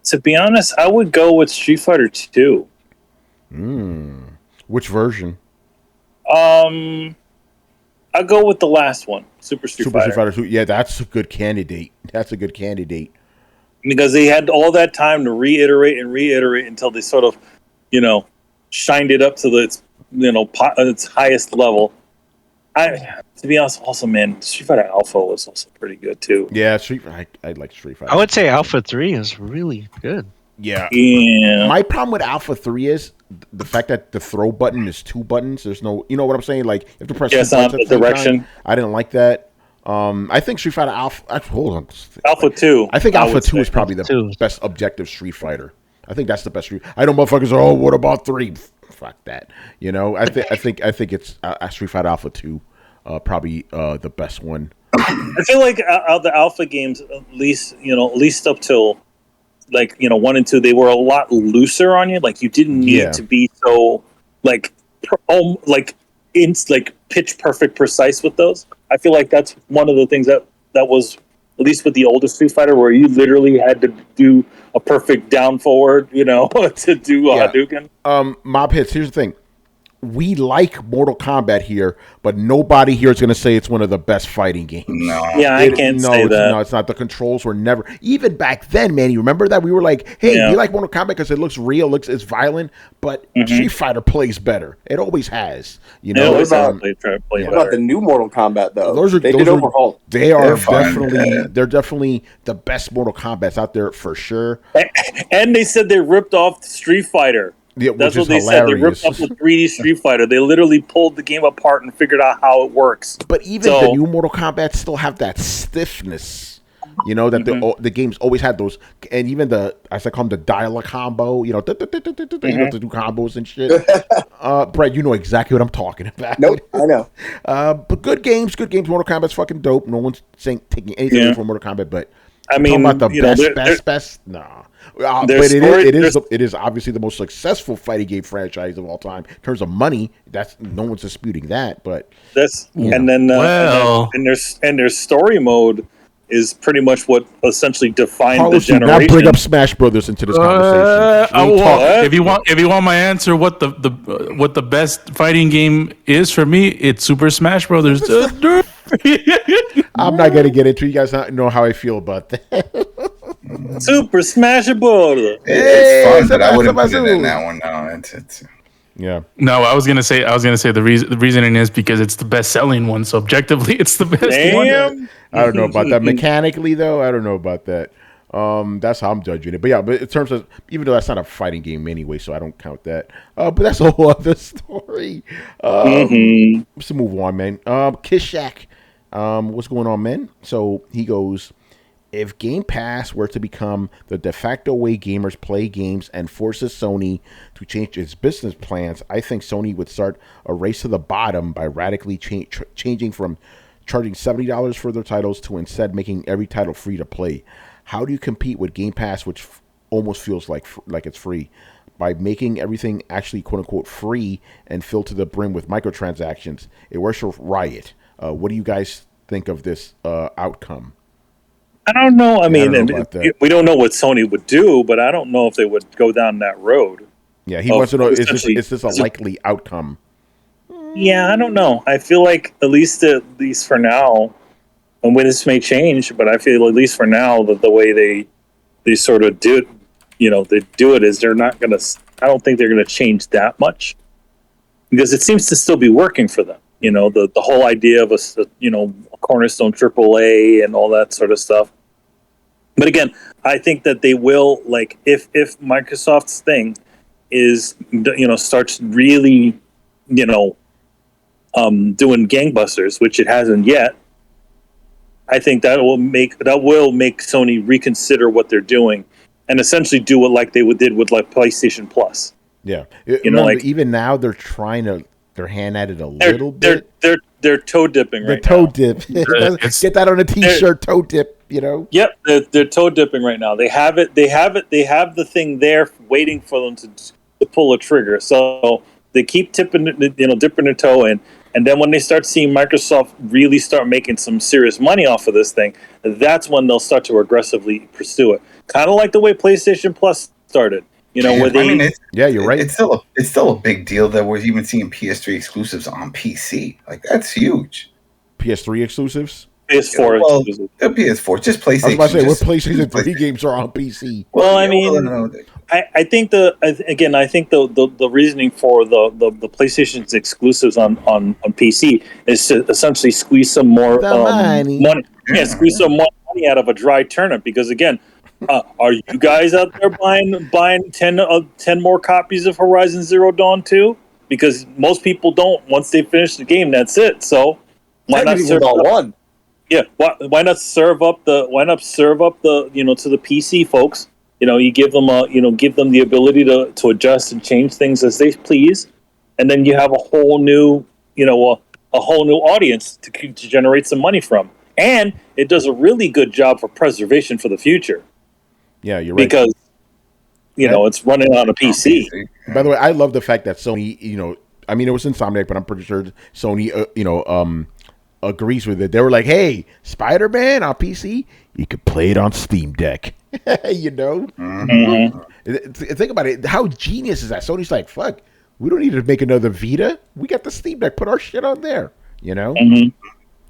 To be honest, I would go with Street Fighter 2. Which version? I'll go with the last one, Super Street Fighter 2. Yeah, that's a good candidate. Because they had all that time to reiterate until they sort of, shined it up to its highest level. to be honest, also, man, Street Fighter Alpha was also pretty good too. Yeah, I like Street Fighter. I would say Alpha 3 is really good. Yeah. Yeah. My problem with Alpha 3 is the fact that the throw button is 2 buttons. There's no, you know what I'm saying? Like, you have to press 2 buttons not at the the same direction. time. I didn't like that. I think Street Fighter Alpha. Hold on. Alpha 2. I think Alpha 2 is probably Alpha 2. the best objective Street Fighter. I think that's the best Street. I know motherfuckers are, what about 3? Fuck that. You know, I think it's Street Fighter Alpha 2, probably the best one. I feel like the Alpha games, at least up till 1 and 2, they were a lot looser on you. Like, you didn't need to be so pitch perfect precise with those. I feel like that's one of the things that was, at least with the older Street Fighter, where you literally had to do a perfect down forward, to do a Hadouken. Mob Hits, here's the thing. We like Mortal Kombat here, but nobody here is going to say it's one of the best fighting games. No. Yeah, I can't say that. No, it's not. The controls were never... Even back then, man, you remember that? We were like, hey, we like Mortal Kombat because it looks real, it's violent, but Street Fighter plays better. It always has. You know, what about the new Mortal Kombat, though? They did overhaul. They are they're definitely the best Mortal Kombats out there for sure. And they said they ripped off Street Fighter. Yeah, that's what they said. They ripped up the 3D Street Fighter. They literally pulled the game apart and figured out how it works. But even the new Mortal Kombat still have that stiffness, that the games always had those. And even as I call them, the dial-up combo, you have to do combos and shit. Brett, you know exactly what I'm talking about. Nope, I know. But good games. Mortal Kombat's fucking dope. No one's taking anything away from Mortal Kombat, but I mean, talking about the best? Nah. But it is obviously the most successful fighting game franchise of all time in terms of money. That's no one's disputing that. But and their story mode is pretty much what essentially defined the generation. Now bring up Smash Brothers into this conversation. If you want my answer, what the best fighting game is for me, it's Super Smash Brothers. I'm not gonna get into it. You guys know how I feel about that. Super Smash Bros. It's fun, but I wouldn't put it in that one. No, yeah. No, I was gonna say the reasoning is because it's the best selling one. So objectively, it's the best one. I don't know about that. Mechanically, though, I don't know about that. That's how I'm judging it. But yeah, but in terms of, even though that's not a fighting game anyway, so I don't count that. But that's a whole other story. Let's move on, man. Kiss Shack. What's going on, man? So he goes, if Game Pass were to become the de facto way gamers play games and forces Sony to change its business plans, I think Sony would start a race to the bottom by radically changing from charging $70 for their titles to instead making every title free to play. How do you compete with Game Pass, which almost feels like it's free, by making everything actually quote unquote free and filled to the brim with microtransactions? It works for Riot. What do you guys think of this outcome? I don't know. I mean, we don't know what Sony would do, but I don't know if they would go down that road. Yeah, he wants to know, is this a likely outcome? Yeah, I don't know. I feel like at least for now, and when this may change, but I feel at least for now that the way they sort of do it, they do it is they're not going to. I don't think they're going to change that much because it seems to still be working for them. The whole idea of a cornerstone AAA and all that sort of stuff. But again, I think that they will, like, if Microsoft's thing is starts really doing gangbusters, which it hasn't yet, I think that will make Sony reconsider what they're doing and essentially do it like they did with like PlayStation Plus. Yeah, even now they're trying to. Their hand at it a little bit. They're toe dipping right now. Toe dip. Get that on a T-shirt. Toe dip. Yep, they're toe dipping right now. They have it. They have the thing there waiting for them to pull a trigger. So they keep dipping their toe in, and then when they start seeing Microsoft really start making some serious money off of this thing, that's when they'll start to aggressively pursue it. Kind of like the way PlayStation Plus started. Where they... you're right. It's still a big deal that we're even seeing PS3 exclusives on PC. Like, that's huge. PS3 exclusives? PS4 exclusives. PS4, just PlayStation. I was about to say, what PlayStation 3 games are on PC? Well, I mean... I think the reasoning for the PlayStation's exclusives on PC is to essentially squeeze some more money. Yeah, squeeze some more money out of a dry turnip. Because again, are you guys out there buying 10 more copies of Horizon Zero Dawn 2? Because most people don't. Once they finish the game, that's it. So why not serve up one? Yeah, why not serve up the to the PC folks? You give them the ability to adjust and change things as they please, and then you have a whole new a whole new audience to generate some money from, and it does a really good job for preservation for the future. Yeah, you're right. Because it's running on a PC. By the way, I love the fact that Sony, I mean, it was Insomniac, but I'm pretty sure Sony, agrees with it. They were like, "Hey, Spider-Man on PC, you could play it on Steam Deck." Mm-hmm. Think about it. How genius is that? Sony's like, "Fuck, we don't need to make another Vita. We got the Steam Deck. Put our shit on there." Mm-hmm.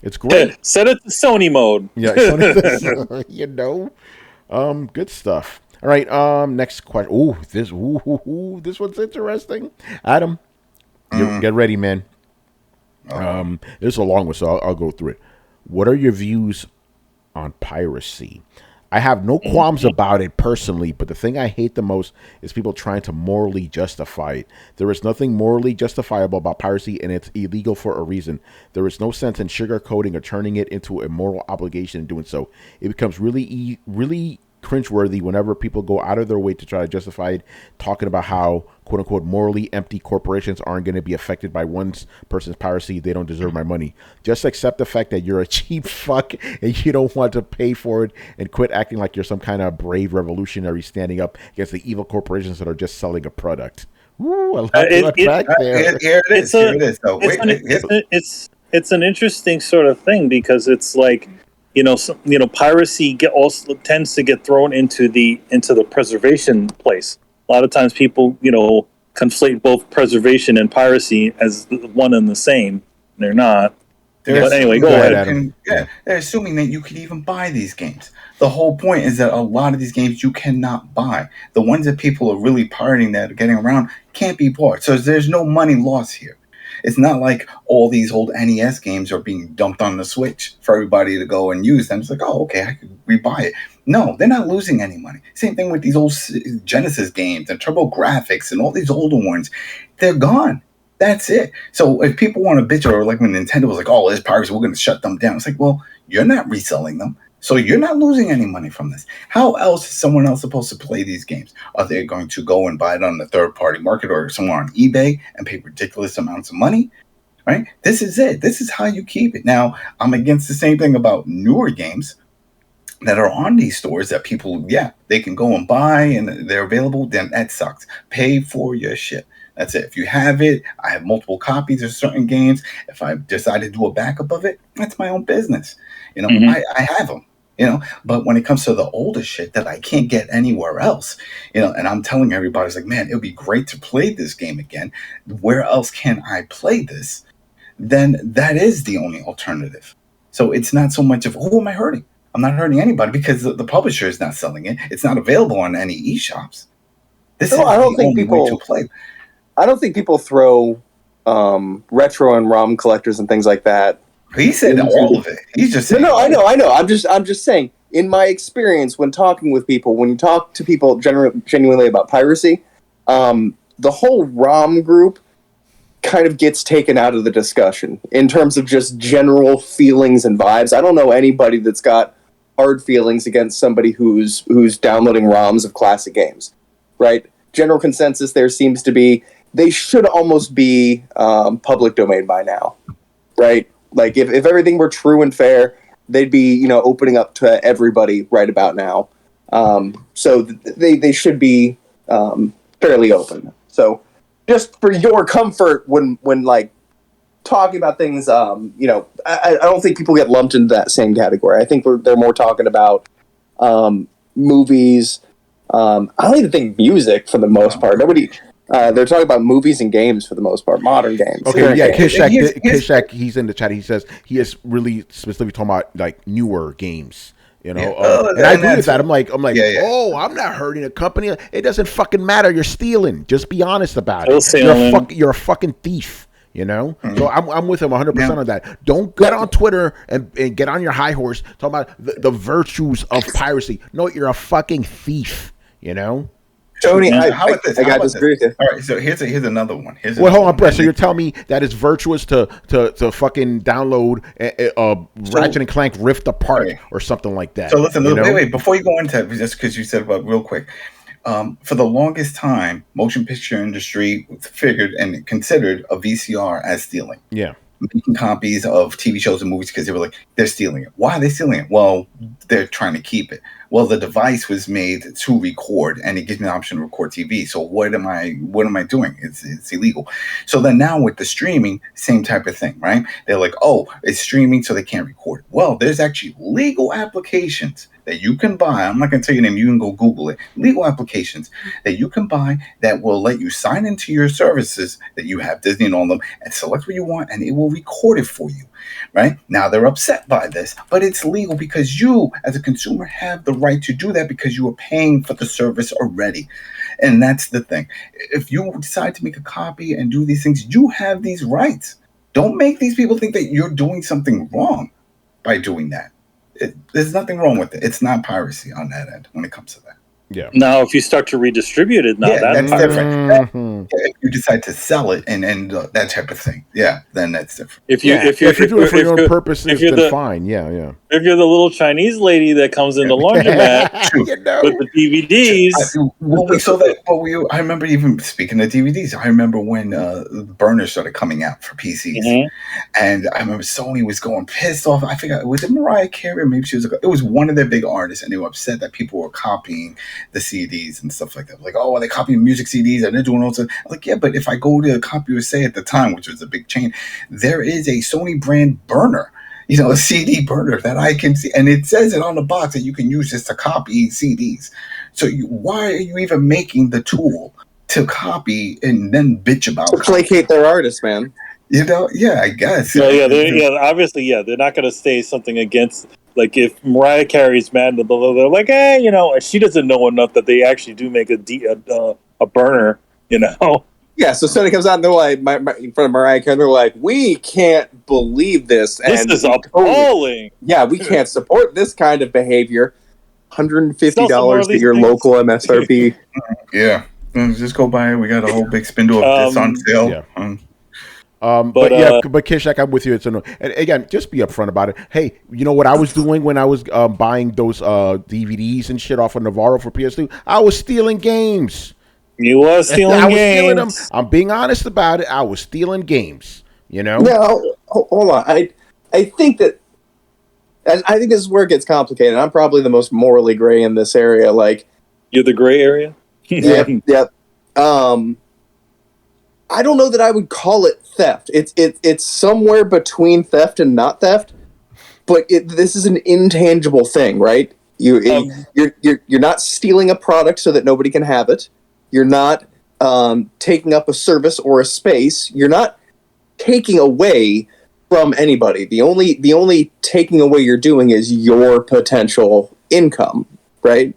It's great. Set it to Sony mode. Yeah, good stuff. All right, next question. This one's interesting. Adam, get ready, man. This is a long one, so I'll go through it. What are your views on piracy? I have no qualms about it personally, but the thing I hate the most is people trying to morally justify it. There is nothing morally justifiable about piracy, and it's illegal for a reason. There is no sense in sugarcoating or turning it into a moral obligation in doing so. It becomes really cringeworthy whenever people go out of their way to try to justify it, talking about how quote unquote morally empty corporations aren't going to be affected by one person's piracy. They don't deserve my money. Just accept the fact that you're a cheap fuck and you don't want to pay for it, and quit acting like you're some kind of brave revolutionary standing up against the evil corporations that are just selling a product. Ooh, I like back there. Here it is. It's an interesting sort of thing, because it's like, piracy also tends to get thrown into the preservation place. A lot of times people, conflate both preservation and piracy as one and the same. They're not. But anyway, go ahead, Adam. They're assuming that you can even buy these games. The whole point is that a lot of these games you cannot buy. The ones that people are really pirating that are getting around can't be bought. So there's no money lost here. It's not like all these old NES games are being dumped on the Switch for everybody to go and use them. It's like, oh, okay, I could rebuy it. No, they're not losing any money. Same thing with these old Genesis games and TurboGrafx and all these older ones. They're gone. That's it. So if people want to bitch, or like when Nintendo was like, oh, there's piracy, we're going to shut them down. It's like, well, you're not reselling them. So you're not losing any money from this. How else is someone else supposed to play these games? Are they going to go and buy it on the third-party market or somewhere on eBay and pay ridiculous amounts of money? Right? This is it. This is how you keep it. Now, I'm against the same thing about newer games that are on these stores that people, they can go and buy and they're available. Then that sucks. Pay for your shit. That's it. If you have it, I have multiple copies of certain games. If I decide to do a backup of it, that's my own business. I have them. But when it comes to the older shit that I can't get anywhere else, and I'm telling everybody, it's like, man, it would be great to play this game again. Where else can I play this? Then that is the only alternative. So it's not so much of, who am I hurting? I'm not hurting anybody because the publisher is not selling it. It's not available on any eShops. This is the only way to play. I don't think people throw retro and ROM collectors and things like that. He said all of it. He's just saying. No, I know. I'm just saying. In my experience, when talking with people, when you talk to people genuinely about piracy, the whole ROM group kind of gets taken out of the discussion in terms of just general feelings and vibes. I don't know anybody that's got hard feelings against somebody who's downloading ROMs of classic games, right? General consensus there seems to be they should almost be public domain by now, right? Like, if everything were true and fair, they'd be, opening up to everybody right about now. So they should be fairly open. So just for your comfort when like, talking about things, I don't think people get lumped into that same category. I think they're more talking about movies. I don't even think music for the most part. Nobody... they're talking about movies and games for the most part, modern games. Okay, yeah, Kishak, he's in the chat. He says he is really specifically talking about like newer games, You know, Yeah. and I agree with that. I'm like, Yeah. oh, I'm not hurting a company. It doesn't fucking matter. You're stealing. Just be honest about Still it. stealing. You're a fucking thief. You know, Mm-hmm. so I'm with him 100% on that. Don't get on Twitter and get on your high horse talking about the virtues of piracy. No, you're a fucking thief. You know. Tony, How about this? I got to disagree with you. All right, so here's another one. Well, hold on, Brett. So you're telling me that it's virtuous to fucking download Ratchet and Clank Rift Apart or something like that? So listen, wait, before you go into that, just because you said about real quick. For the longest time, motion picture industry figured and considered a VCR as stealing. Yeah. Making copies of TV shows and movies because they were like, they're stealing it. Why are they stealing it? Well, they're trying to keep it. Well, the device was made to record, and it gives me the option to record TV. So what am I doing? It's illegal. So then now with the streaming, same type of thing, right? They're like, oh, it's streaming, so they can't record. Well, there's actually legal applications that you can buy. I'm not going to tell you your name. You can go Google it. Legal applications that you can buy that will let you sign into your services that you have Disney and all of them and select what you want, and it will record it for you. Right? Now they're upset by this, but it's legal because you, as a consumer, have the right to do that because you are paying for the service already. And that's the thing. If you decide to make a copy and do these things, you have these rights. Don't make these people think that you're doing something wrong by doing that. There's nothing wrong with it. It's not piracy on that end when it comes to that. Yeah. Now, if you start to redistribute it, that's different. Mm-hmm. If you decide to sell it and that type of thing, then that's different. If you If you do it for your own purposes, then fine. Yeah. If you're the little Chinese lady that comes in the laundromat You know. with the DVDs, I remember even speaking of DVDs. I remember when the burners started coming out for PCs, and I remember Sony was going pissed off. I forgot, was it Mariah Carey? Or maybe she was. It was one of their big artists, and they were upset that people were copying the CDs and stuff like that. Like, oh, are they copying music CDs and they're doing all this? I'm like, yeah, but if I go to CompuSA at the time, which was a big chain, there is a Sony brand burner, a CD burner that I can see, and it says it on the box that you can use this to copy CDs. So why are you even making the tool to copy and then bitch about to placate their artists, man? I guess. Obviously, they're not going to say something against. Like if Mariah Carey's mad, they're like, hey, she doesn't know enough that they actually do make a burner, Yeah, so Sony comes out and they're like, in front of Mariah Carey, they're like, we can't believe this. This is appalling. Yeah, we can't support this kind of behavior. $150 at your local MSRP. Yeah, just go buy it. We got a whole big spindle of this on sale. Yeah. But Kishak, I'm with you. And again, just be upfront about it. Hey, you know what I was doing when I was buying those DVDs and shit off of Navarro for PS2? I was stealing games. You were stealing games. Stealing them. I'm being honest about it. I was stealing games. No, hold on. I think that. I think this is where it gets complicated. I'm probably the most morally gray in this area. Like, you're the gray area. Yep. I don't know that I would call it theft. It's somewhere between theft and not theft, but this is an intangible thing, right? You're not stealing a product so that nobody can have it. You're not taking up a service or a space. You're not taking away from anybody. The only taking away you're doing is your potential income, right?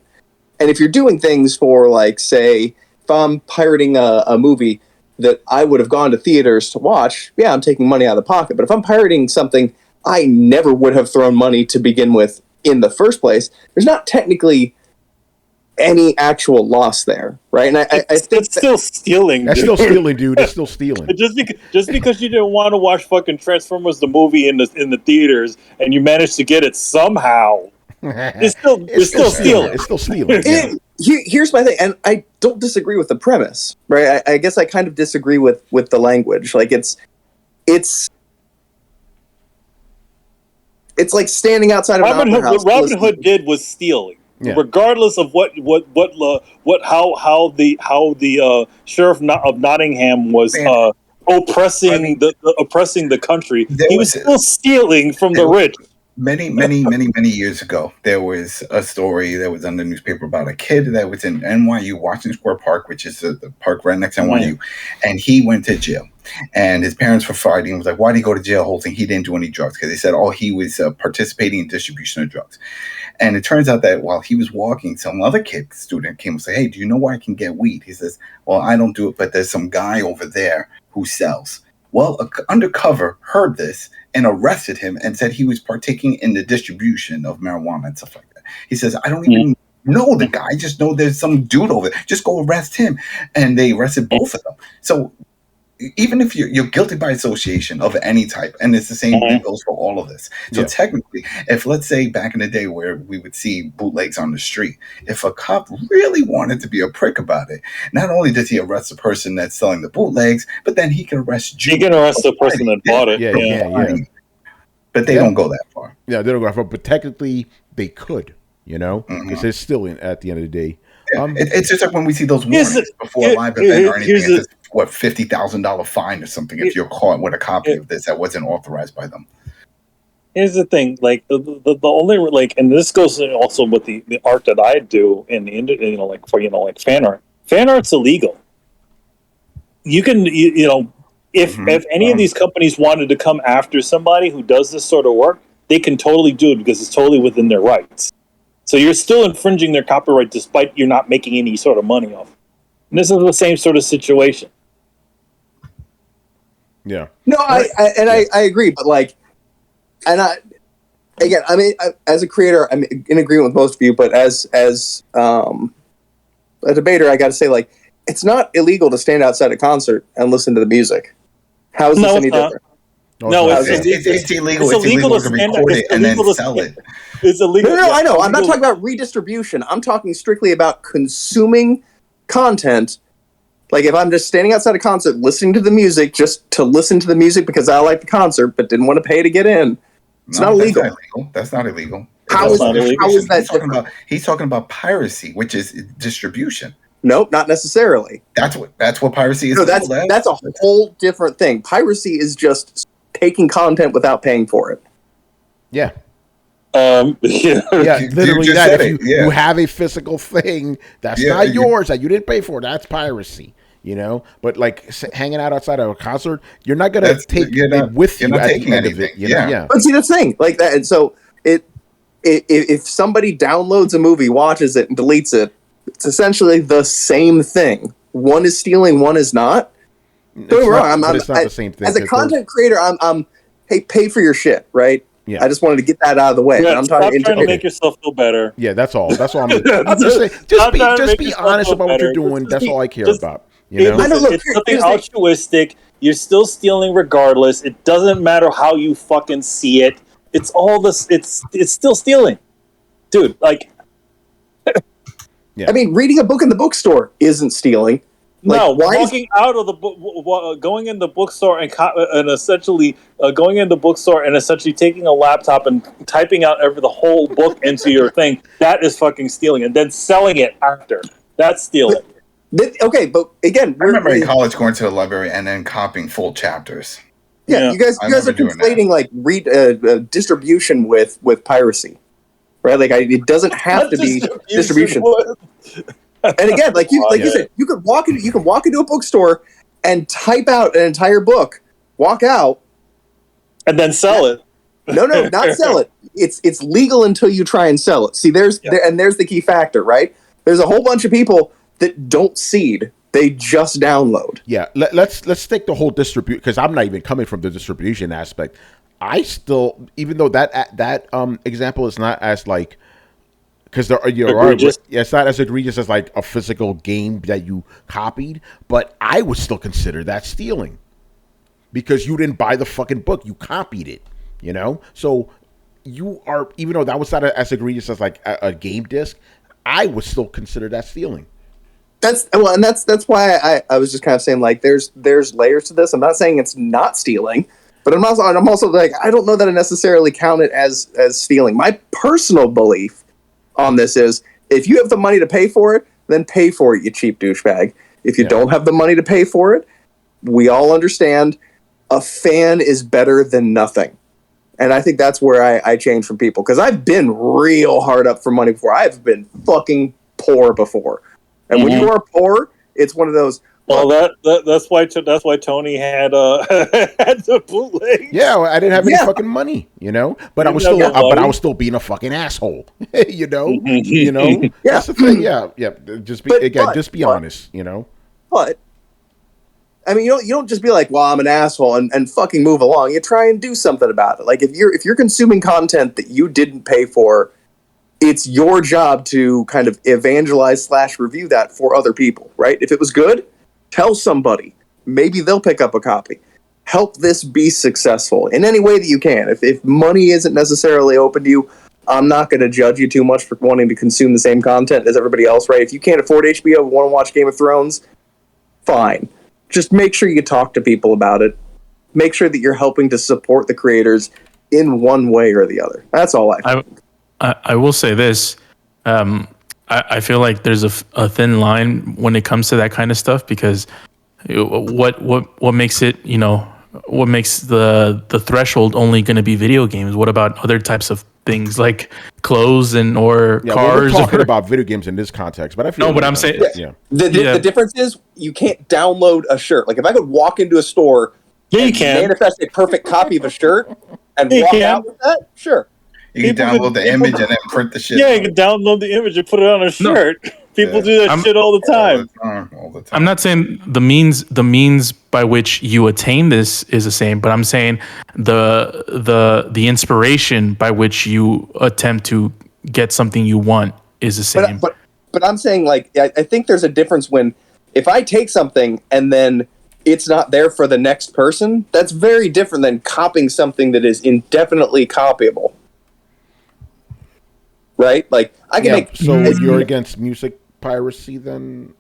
And if you're doing things for, like, say, if I'm pirating a movie that I would have gone to theaters to watch, yeah, I'm taking money out of the pocket. But if I'm pirating something I never would have thrown money to begin with in the first place, there's not technically any actual loss there, right? And I think it's still stealing. That's still stealing, dude. It's still stealing. Just because you didn't want to watch fucking Transformers the movie in the theaters and you managed to get it somehow, it's still stealing. It's still stealing. Here's my thing, and I don't disagree with the premise, right? I guess I kind of disagree with the language. Like it's like standing outside of Robin an opera house. What Robin Hood did was stealing. Yeah. Regardless of how the sheriff of Nottingham was oppressing the country, he was still stealing from the rich. many years ago, there was a story that was on the newspaper about a kid that was in NYU, Washington Square Park, which is the park right next to NYU, and he went to jail. And his parents were fighting. Was like, why did he go to jail? Whole thing. He didn't do any drugs because they said, oh, he was participating in distribution of drugs. And it turns out that while he was walking, some other student came and said, hey, do you know where I can get weed? He says, well, I don't do it, but there's some guy over there who sells. Well, undercover heard this and arrested him and said he was partaking in the distribution of marijuana and stuff like that. He says, I don't even know the guy. I just know there's some dude over there. Just go arrest him. And they arrested both of them. So even if you're guilty by association of any type, and it's the same thing goes for all of this. So technically, if let's say back in the day where we would see bootlegs on the street, if a cop really wanted to be a prick about it, not only does he arrest the person that's selling the bootlegs, but then he can arrest you. He can arrest the person that bought it. Yeah. But they don't go that far. Yeah, they don't go that far. But technically, they could, because it's still at the end of the day. Yeah. It's just like when we see those warnings before a live event or anything. It's $50,000 fine or something if you're caught with a copy of this that wasn't authorized by them. Here's the thing, like the only like, and this goes also with the art that I do in the like fan art. Fan art's illegal. You can if any of these companies wanted to come after somebody who does this sort of work, they can totally do it because it's totally within their rights. So you're still infringing their copyright despite you're not making any sort of money off it. And this is the same sort of situation. Yeah. No, I agree, but as a creator, I'm in agreement with most of you, but as a debater, I got to say, it's not illegal to stand outside a concert and listen to the music. How is this any different? No, it's illegal. It's illegal to record it and then sell it. It's illegal. No, I know. I'm not talking about redistribution. I'm talking strictly about consuming content. Like if I'm just standing outside a concert, listening to the music, just to listen to the music because I like the concert, but didn't want to pay to get in. It's not illegal. That's not illegal. How is that different? He's talking about piracy, which is distribution. Nope, not necessarily. That's what piracy is. No, that's a whole different thing. Piracy is just taking content without paying for it. Yeah. Literally that. If you have a physical thing that's not yours that you didn't pay for, that's piracy. But hanging out outside of a concert, you're not gonna take it with you at the end of it. Yeah. But see, that's the thing, like that. And so if somebody downloads a movie, watches it, and deletes it, it's essentially the same thing. One is stealing, one is not. Don't get me wrong. It's not the same thing. As a content creator, I'm hey, pay for your shit, right? Yeah. I just wanted to get that out of the way. I'm trying to make yourself feel better. Yeah, that's all. That's all I'm just be honest about what you're doing. That's all I care about. It's something altruistic. You're still stealing regardless. It doesn't matter how you fucking see it. It's all this. It's still stealing, dude. I mean, reading a book in the bookstore isn't stealing. Walking out of the book, going in the bookstore and essentially going in the bookstore and essentially taking a laptop and typing out the whole book into your thing. That is fucking stealing, and then selling it after. That's stealing. Okay, but again, I remember in college going to the library and then copying full chapters. Yeah, you guys are conflating distribution with piracy, right? It doesn't have to be distribution. And again, you said, you can walk into a bookstore and type out an entire book, walk out, and then sell it. No, not sell it. It's legal until you try and sell it. See, there's the key factor, right? There's a whole bunch of people that don't seed; they just download. Yeah, let's take the whole distribution, because I'm not even coming from the distribution aspect. I still, even though that example is not as because it's not as egregious as a physical game that you copied, but I would still consider that stealing because you didn't buy the fucking book, you copied it. So you are, even though that was not as egregious as a game disc, I would still consider that stealing. That's why I was just kind of saying there's layers to this. I'm not saying it's not stealing, but I'm also I don't know that I necessarily count it as stealing. My personal belief on this is, if you have the money to pay for it, then pay for it, you cheap douchebag. If you don't have the money to pay for it, we all understand a fan is better than nothing. And I think that's where I change from people, because I've been real hard up for money before. I've been fucking poor before. And when you are poor, it's one of those. Well, that's why Tony had had the bootleg. Yeah, I didn't have any fucking money, but I was still being a fucking asshole, you know. That's the thing. Yeah. Just be honest, But I mean, you don't just be like, well, I'm an asshole and fucking move along. You try and do something about it. Like if you're consuming content that you didn't pay for, it's your job to kind of evangelize / review that for other people, right? If it was good, tell somebody. Maybe they'll pick up a copy. Help this be successful in any way that you can. If money isn't necessarily open to you, I'm not going to judge you too much for wanting to consume the same content as everybody else, right? If you can't afford HBO and want to watch Game of Thrones, fine. Just make sure you talk to people about it. Make sure that you're helping to support the creators in one way or the other. That's all I will say this. I feel like there's a thin line when it comes to that kind of stuff, because what makes it, what makes the threshold only going to be video games? What about other types of things like clothes or cars? We're talking about video games in this context, but I feel I'm saying, the difference is you can't download a shirt. Like if I could walk into a store, you can manifest a perfect copy of a shirt and walk out with that. Sure. You can download the image and then print the shit. Yeah, you can download the image and put it on a shirt. People do that shit all the time. All the time. I'm not saying the means by which you attain this is the same, but I'm saying the inspiration by which you attempt to get something you want is the same. But I'm saying, like, I think there's a difference when if I take something and then it's not there for the next person, that's very different than copying something that is indefinitely copyable. Right? Like, I can make... So you're against music piracy then?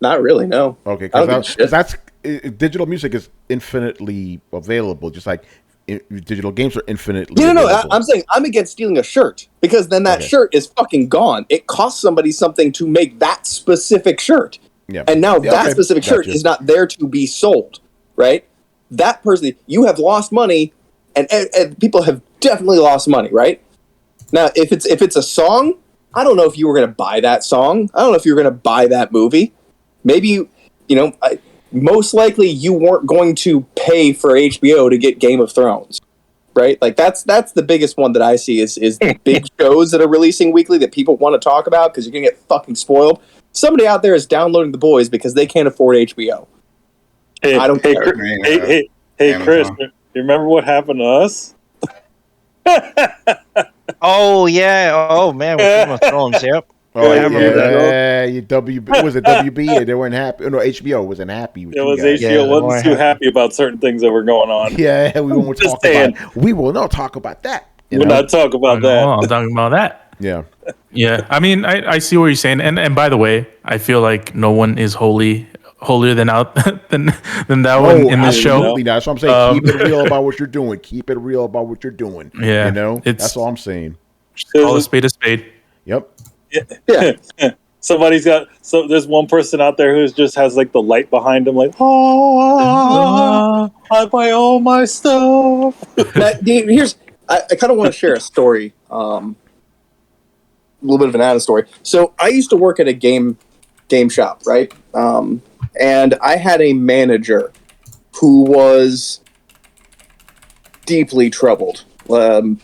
Not really, no. Okay, because that's... digital music is infinitely available, just like digital games are infinitely available. I'm saying I'm against stealing a shirt, because then that shirt is fucking gone. It costs somebody something to make that specific shirt. Yeah. And now that specific shirt is not there to be sold, right? That person, you have lost money, and people have definitely lost money, right? Now, if it's a song, I don't know if you were going to buy that song. I don't know if you were going to buy that movie. Maybe, most likely you weren't going to pay for HBO to get Game of Thrones, right? Like that's the biggest one that I see is big shows that are releasing weekly that people want to talk about because you're going to get fucking spoiled. Somebody out there is downloading The Boys because they can't afford HBO. I don't care. Hey, Chris, you remember what happened to us? Oh yeah! Oh man, with Game of Thrones. Yep. Oh yeah! Was it WB? They weren't happy. No, HBO wasn't happy. HBO wasn't too happy about certain things that were going on. Yeah, we won't talk about. We will not talk about that. We'll not talk about that. I'm talking about that. Yeah. Yeah. I mean, I see what you're saying, and by the way, I feel like no one is holier than that one in this show. That's what I'm saying. Keep it real about what you're doing. Keep it real about what you're doing. Yeah. That's all I'm saying. Just call a spade a spade. Yep. Yeah. There's one person out there who just has like the light behind him, like, I buy all my stuff. I kind of want to share a story, a little bit of an added story. So I used to work at a game shop, right? And I had a manager who was deeply troubled. A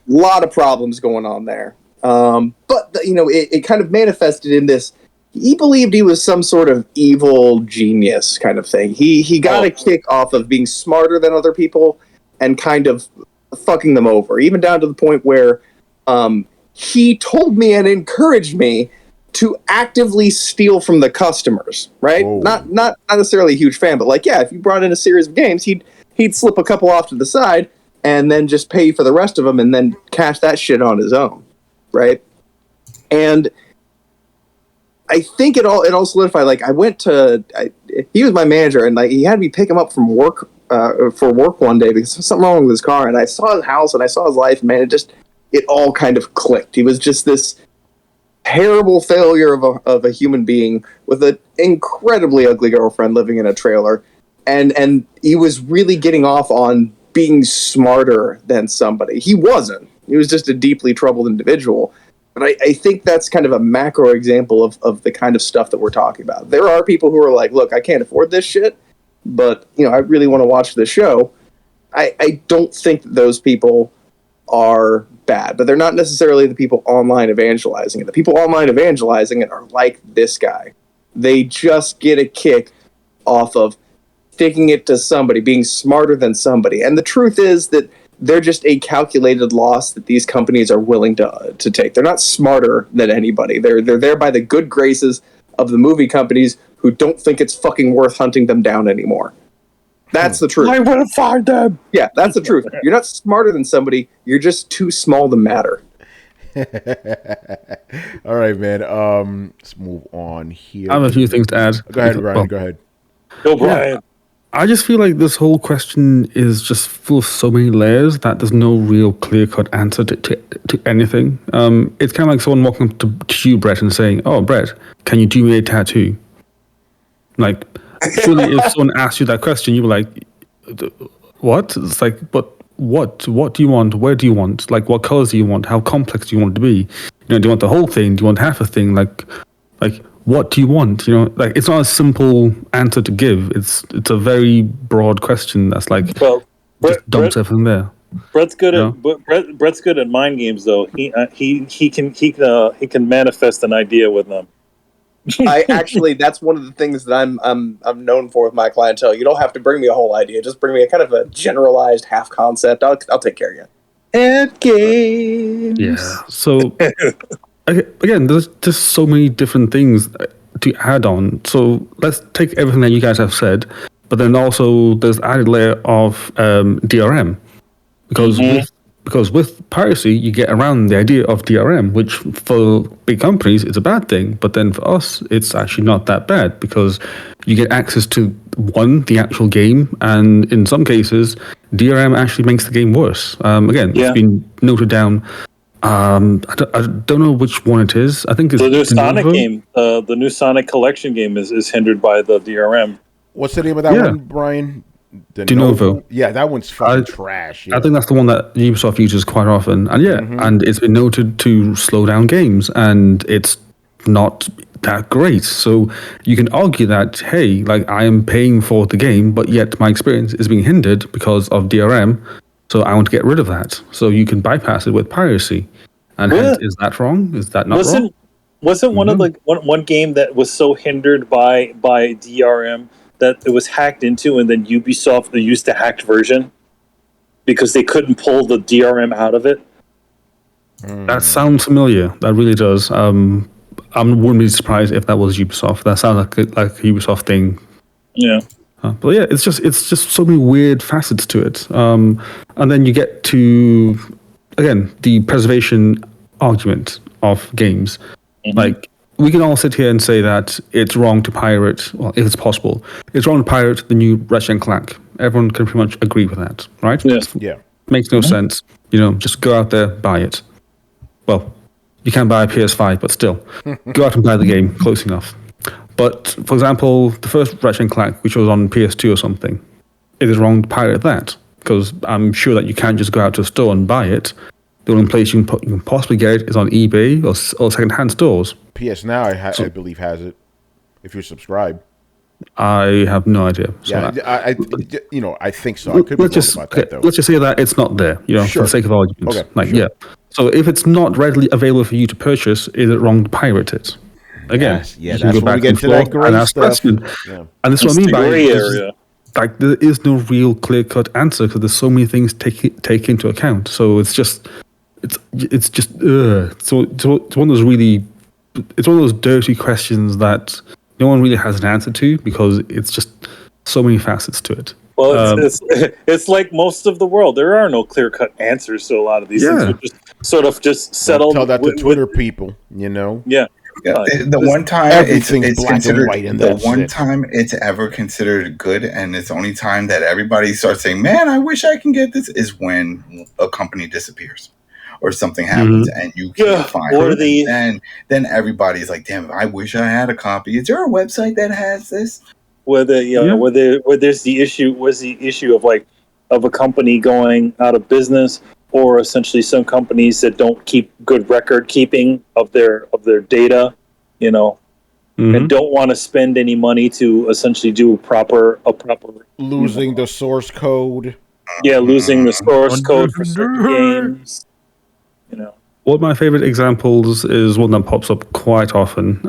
lot of problems going on there. But it kind of manifested in this. He believed he was some sort of evil genius kind of thing. He got a kick off of being smarter than other people and kind of fucking them over, even down to the point where he told me and encouraged me to actively steal from the customers, right? Whoa. Not necessarily a huge fan, but if you brought in a series of games, he'd slip a couple off to the side and then just pay for the rest of them and then cash that shit on his own, right? And I think it all solidified. Like he was my manager, and he had me pick him up from work for work one day because there was something wrong with his car, and I saw his house and I saw his life, and man, it all kind of clicked. He was just this terrible failure of a human being with an incredibly ugly girlfriend living in a trailer, and he was really getting off on being smarter than somebody. He wasn't. He was just a deeply troubled individual. But I think that's kind of a macro example of the kind of stuff that we're talking about. There are people who are like, look, I can't afford this shit, but I really want to watch the show. I don't think that those people are bad, but they're not necessarily the people online evangelizing it. The people online evangelizing it are like this guy. They just get a kick off of sticking it to somebody, being smarter than somebody. And the truth is that they're just a calculated loss that these companies are willing to take. They're not smarter than anybody. They're there by the good graces of the movie companies who don't think it's fucking worth hunting them down anymore. That's the truth. I want to find them. Yeah, that's the truth. You're not smarter than somebody. You're just too small to matter. All right, man. Let's move on here. I have a few things to add. Go ahead, Brian. Go ahead. Go, Brian. I just feel like this whole question is just full of so many layers that there's no real clear-cut answer to anything. It's kind of like someone walking up to you, Brett, and saying, "Oh, Brett, can you do me a tattoo?" Like, surely if someone asked you that question, you were like, "What?" It's like, but what? What do you want? Where do you want? Like, what colors do you want? How complex do you want it to be? Do you want the whole thing? Do you want half a thing? Like. What do you want? Like it's not a simple answer to give. It's a very broad question. That's like just dumps everything there. Brett's good at Brett's good at mind games, though. He can manifest an idea with them. That's one of the things that I'm known for with my clientele. You don't have to bring me a whole idea. Just bring me a kind of a generalized half concept. I'll take care of you. End games. Yeah. So. Again, there's just so many different things to add on. So let's take everything that you guys have said, but then also there's added layer of DRM, because with piracy you get around the idea of DRM, which for big companies is a bad thing, but then for us it's actually not that bad because you get access to the actual game, and in some cases DRM actually makes the game worse. It's been noted down. I don't know which one it is. I think it's the new Sonic game. The new Sonic Collection game is hindered by the DRM. What's the name of that one, Brian? Denuvo. Yeah, that one's fucking trash. Yeah. I think that's the one that Ubisoft uses quite often. And and it's been noted to slow down games, and it's not that great. So you can argue that, hey, like I am paying for the game, but yet my experience is being hindered because of DRM. So I want to get rid of that. So you can bypass it with piracy. And is that wrong? Is that not wrong? Wasn't one of one game that was so hindered by DRM that it was hacked into, and then Ubisoft used the hacked version because they couldn't pull the DRM out of it? That sounds familiar. That really does. I wouldn't be surprised if that was Ubisoft. That sounds like a Ubisoft thing. Yeah. But yeah, it's just so many weird facets to it. And then you get to, again, the preservation argument of games. Mm-hmm. Like, we can all sit here and say that it's wrong to pirate, well, if it's possible, it's wrong to pirate the new Ratchet & Clank. Everyone can pretty much agree with that, right? Yes. Yeah. Makes no sense. Just go out there, buy it. Well, you can buy a PS5, but still, go out and buy the game, close enough. But, for example, the first Ratchet & Clank, which was on PS2 or something, it is wrong to pirate that, because I'm sure that you can't just go out to a store and buy it. The only place you can possibly get it is on eBay or second-hand stores. PS Now, I believe, has it, if you subscribe. I have no idea. So I think so. I could be wrong about that, though. Let's just say that it's not there, for the sake of argument. Okay, So if it's not readily available for you to purchase, is it wrong to pirate it? Again, that's when we get to that gray stuff. And this is what I mean by area. Like there is no real clear-cut answer because there's so many things take into account. So it's just so it's one of those dirty questions that no one really has an answer to because it's just so many facets to it. Well, it's like most of the world. There are no clear-cut answers to a lot of these things. We're just sort of just settled. Tell that to Twitter people, Yeah. Yeah, the one time it's considered the one time it's ever considered good, and it's the only time that everybody starts saying, "Man, I wish I can get this," is when a company disappears or something happens and you can't find it. And then everybody's like, "Damn, I wish I had a copy." Is there a website that has this? Where there's the issue of like of a company going out of business, or essentially some companies that don't keep good record keeping of their data, and don't want to spend any money to essentially do a proper losing the source code. Yeah, losing the source code for certain games. One of my favorite examples is one that pops up quite often.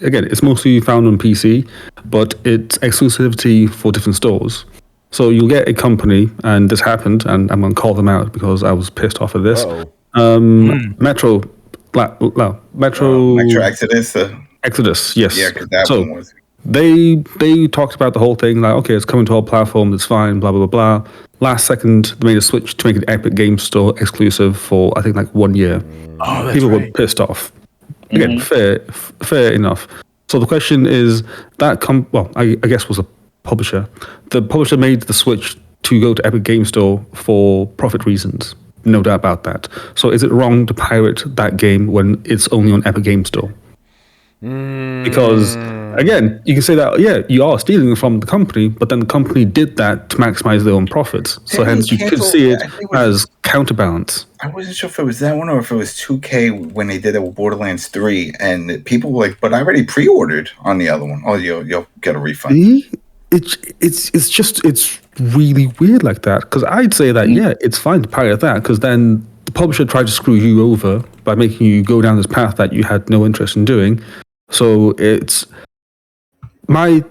Again, it's mostly found on PC, but it's exclusivity for different stores. So you'll get a company, and this happened, and I'm going to call them out because I was pissed off at this. Metro Exodus. Exodus, yes. Yeah, because that one was. They talked about the whole thing, like, okay, it's coming to our platform, it's fine, blah, blah, blah, blah. Last second, they made a switch to make an Epic Game Store exclusive for, I think, like 1 year. Oh, that's People right. were pissed off. Again, fair enough. So the question is, I guess was a publisher. The publisher made the switch to go to Epic Game Store for profit reasons. No doubt about that. So is it wrong to pirate that game when it's only on Epic Game Store? Because, again, you can say that, yeah, you are stealing from the company, but then the company did that to maximize their own profits. So hence you could see it as counterbalance. I wasn't sure if it was that one or if it was 2K when they did it with Borderlands 3, and people were like, but I already pre-ordered on the other one. Oh, you'll get a refund. See? It's really weird like that, because I'd say that, yeah, it's fine to pirate that, because then the publisher tried to screw you over by making you go down this path that you had no interest in doing. So it's my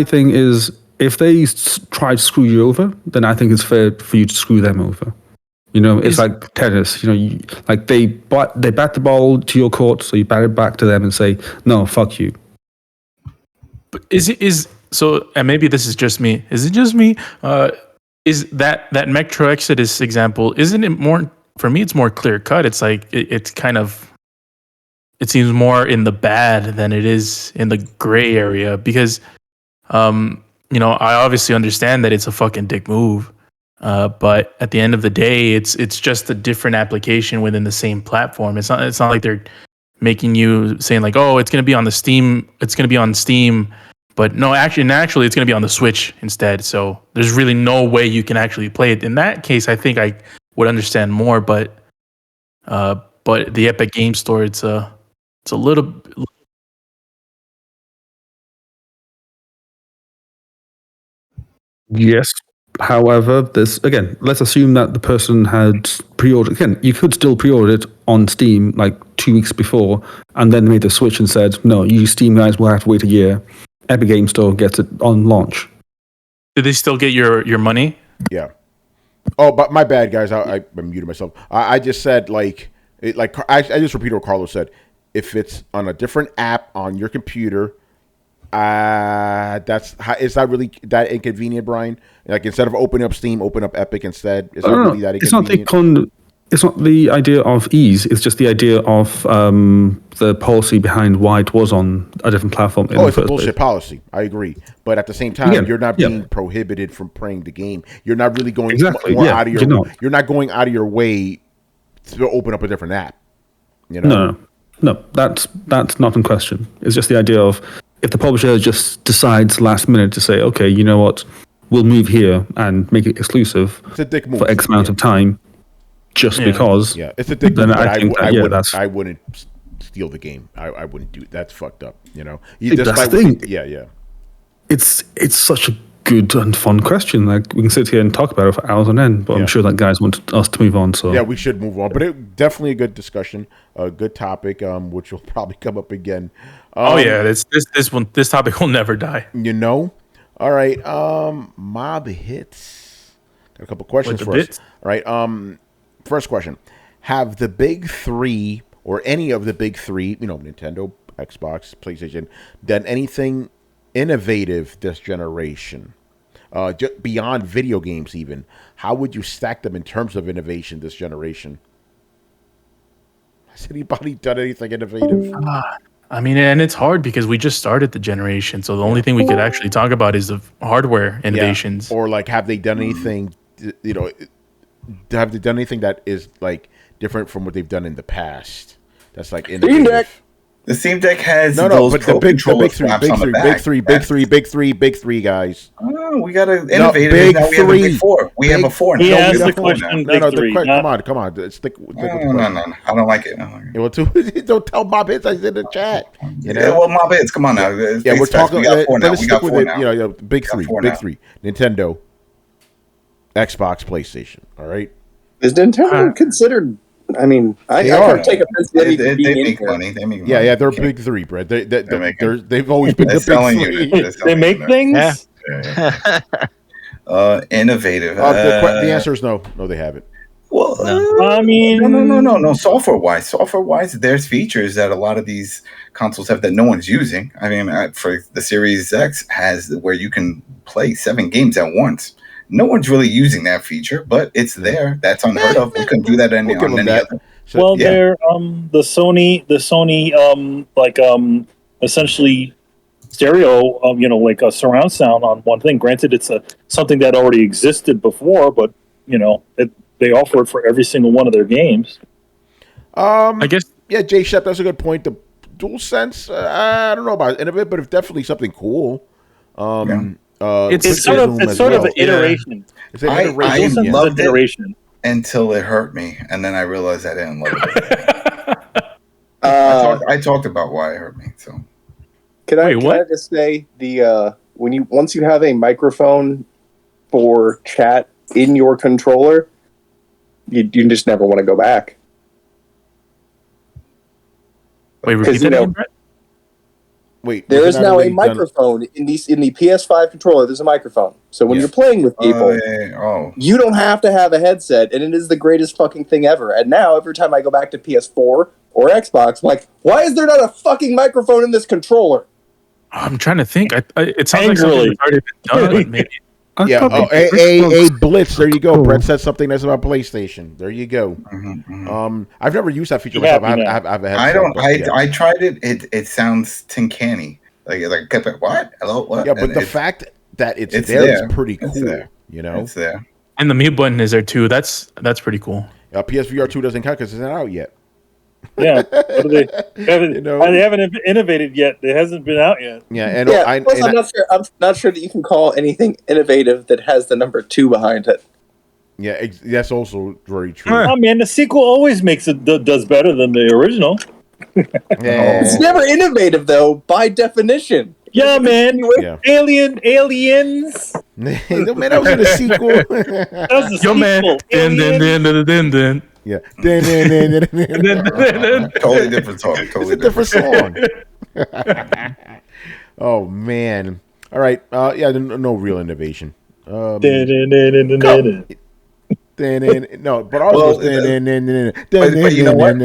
thing is, if they try to screw you over, then I think it's fair for you to screw them over. It's like tennis. They bat the ball to your court, so you bat it back to them and say, no, fuck you. But so, and maybe this is just me. Is it just me? Is that Metro Exodus example? Isn't it more? For me, it's more clear cut. It's like it's kind of. It seems more in the bad than it is in the gray area, because, I obviously understand that it's a fucking dick move, but at the end of the day, it's just a different application within the same platform. It's not like they're making you saying like, oh, it's gonna be on the Steam, but no, actually, it's gonna be on the Switch instead. So there's really no way you can actually play it. In that case, I think I would understand more, but the Epic Game Store, it's a little. Yes. However, let's assume that the person had pre-ordered. Again, you could still pre-order it on Steam like 2 weeks before, and then made the switch and said, no, you Steam guys will have to wait a year. Epic Game Store gets it on launch. Did they still get your money? Yeah. Oh, but my bad, guys. I muted myself. I just said I just repeated what Carlos said. If it's on a different app on your computer, is that really that inconvenient, Brian? Like, instead of opening up Steam, open up Epic instead. Is that really that inconvenient? It's not the idea of ease. It's just the idea of the policy behind why it was on a different platform. It's a bullshit policy. I agree, but at the same time, you're not being prohibited from playing the game. You're not really going out of your. You're not going out of your way to open up a different app. No, that's not in question. It's just the idea of, if the publisher just decides last minute to say, okay, you know what, we'll move here and make it exclusive for X amount of time, just because. Yeah, it's a dick move. I wouldn't steal the game. I wouldn't do it. That's fucked up. That's the thing. Yeah. It's such a good and fun question. Like, we can sit here and talk about it for hours on end, but I'm sure that guys want us to move on. So yeah, we should move on. But definitely a good discussion, a good topic, which will probably come up again. This topic will never die. All right. Mob hits. Got a couple questions for us. All right. First question: have the big three, or any of the big three, Nintendo, Xbox, PlayStation, done anything innovative this generation, just beyond video games? Even, how would you stack them in terms of innovation this generation? Has anybody done anything innovative? I mean, and it's hard because we just started the generation, so the only thing we could actually talk about is the hardware innovations. Or like, have they done anything? Have they done anything that is like different from what they've done in the past? That's like innovative. The Steam Deck has No, those but Pro controller flaps on the back. big three, guys. Oh, we got to innovate. Big Now we have a three. big four. We have a four. He No, asked we the don't. question. No, Big three. come on. Stick with the question. No. I don't like it. Well, don't tell Bob Hits I said in the chat. You know? Yeah, well, my bits. Come on now. Yeah, we're talking. We got four now. Let's We stick got with four it. now. You know, big three. Nintendo, Xbox, PlayStation. All right. Is Nintendo considered? I mean, I are. can't take offense to They anything being make in money. They make money. Yeah, they're big three, Brett. They've always been They're the selling big three. units. They make things. Yeah. Innovative. The answer is no. No, they haven't. Well, I mean, no. Software wise, there's features that a lot of these consoles have that no one's using. I mean, for the Series X has where you can play 7 games at once. No one's really using that feature, but it's there. That's unheard of. We couldn't do that on any other. So, well, they're the Sony essentially stereo, like a surround sound on one thing. Granted, it's something that already existed before, but they offer it for every single one of their games. I guess. Yeah, Jay Shep, that's a good point. The DualSense, I don't know about innovative, but it's definitely something cool. It's sort of an iteration. It's an iteration. DualSense is an iteration. Until it hurt me, and then I realized I didn't love it. I talked about why it hurt me. So, can I just say once you have a microphone for chat in your controller, you just never want to go back. Wait, repeat that again, Brett? Wait, there is now a microphone in the PS5 controller. There's a microphone, so when you're playing with people, you don't have to have a headset, and it is the greatest fucking thing ever. And now, every time I go back to PS4 or Xbox, I'm like, why is there not a fucking microphone in this controller? I'm trying to think. It sounds like something that's already been done, but maybe. A Blitz. There you go. Brett said something that's about PlayStation. There you go. I've never used that feature myself. I tried it. It sounds tin canny. Like what? Hello, what? Yeah, but the fact that it's there is pretty cool. You know, it's there. And the mute button is there too. That's pretty cool. PSVR 2 doesn't count because it's not out yet. Yeah, they haven't innovated yet. It hasn't been out yet. Yeah, and I'm not sure that you can call anything innovative that has the number 2 behind it. Yeah, that's also very true. Oh man, the sequel always does better than the original. It's never innovative though, by definition. Yeah, man. Aliens. No, man, that was in the sequel. That was the sequel. Man. Then. Yeah. Totally different song. Different song. Oh man. All right. No real innovation. No, but ours was but you know what?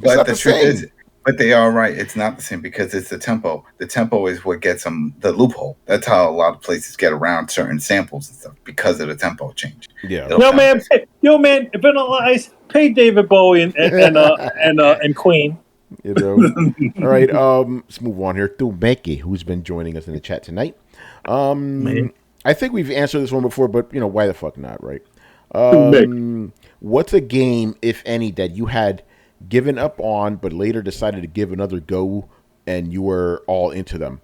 But the truth is, but they are right. It's not the same because it's the tempo. The tempo is what gets them the loophole. That's how a lot of places get around certain samples and stuff because of the tempo change. Yeah. Yo, man, Vanilla Ice, pay David Bowie and Queen. You know. All right. Let's move on here to Becky, who's been joining us in the chat tonight. I think we've answered this one before, but why the fuck not, right? What's a game, if any, that you had given up on but later decided to give another go and you were all into them?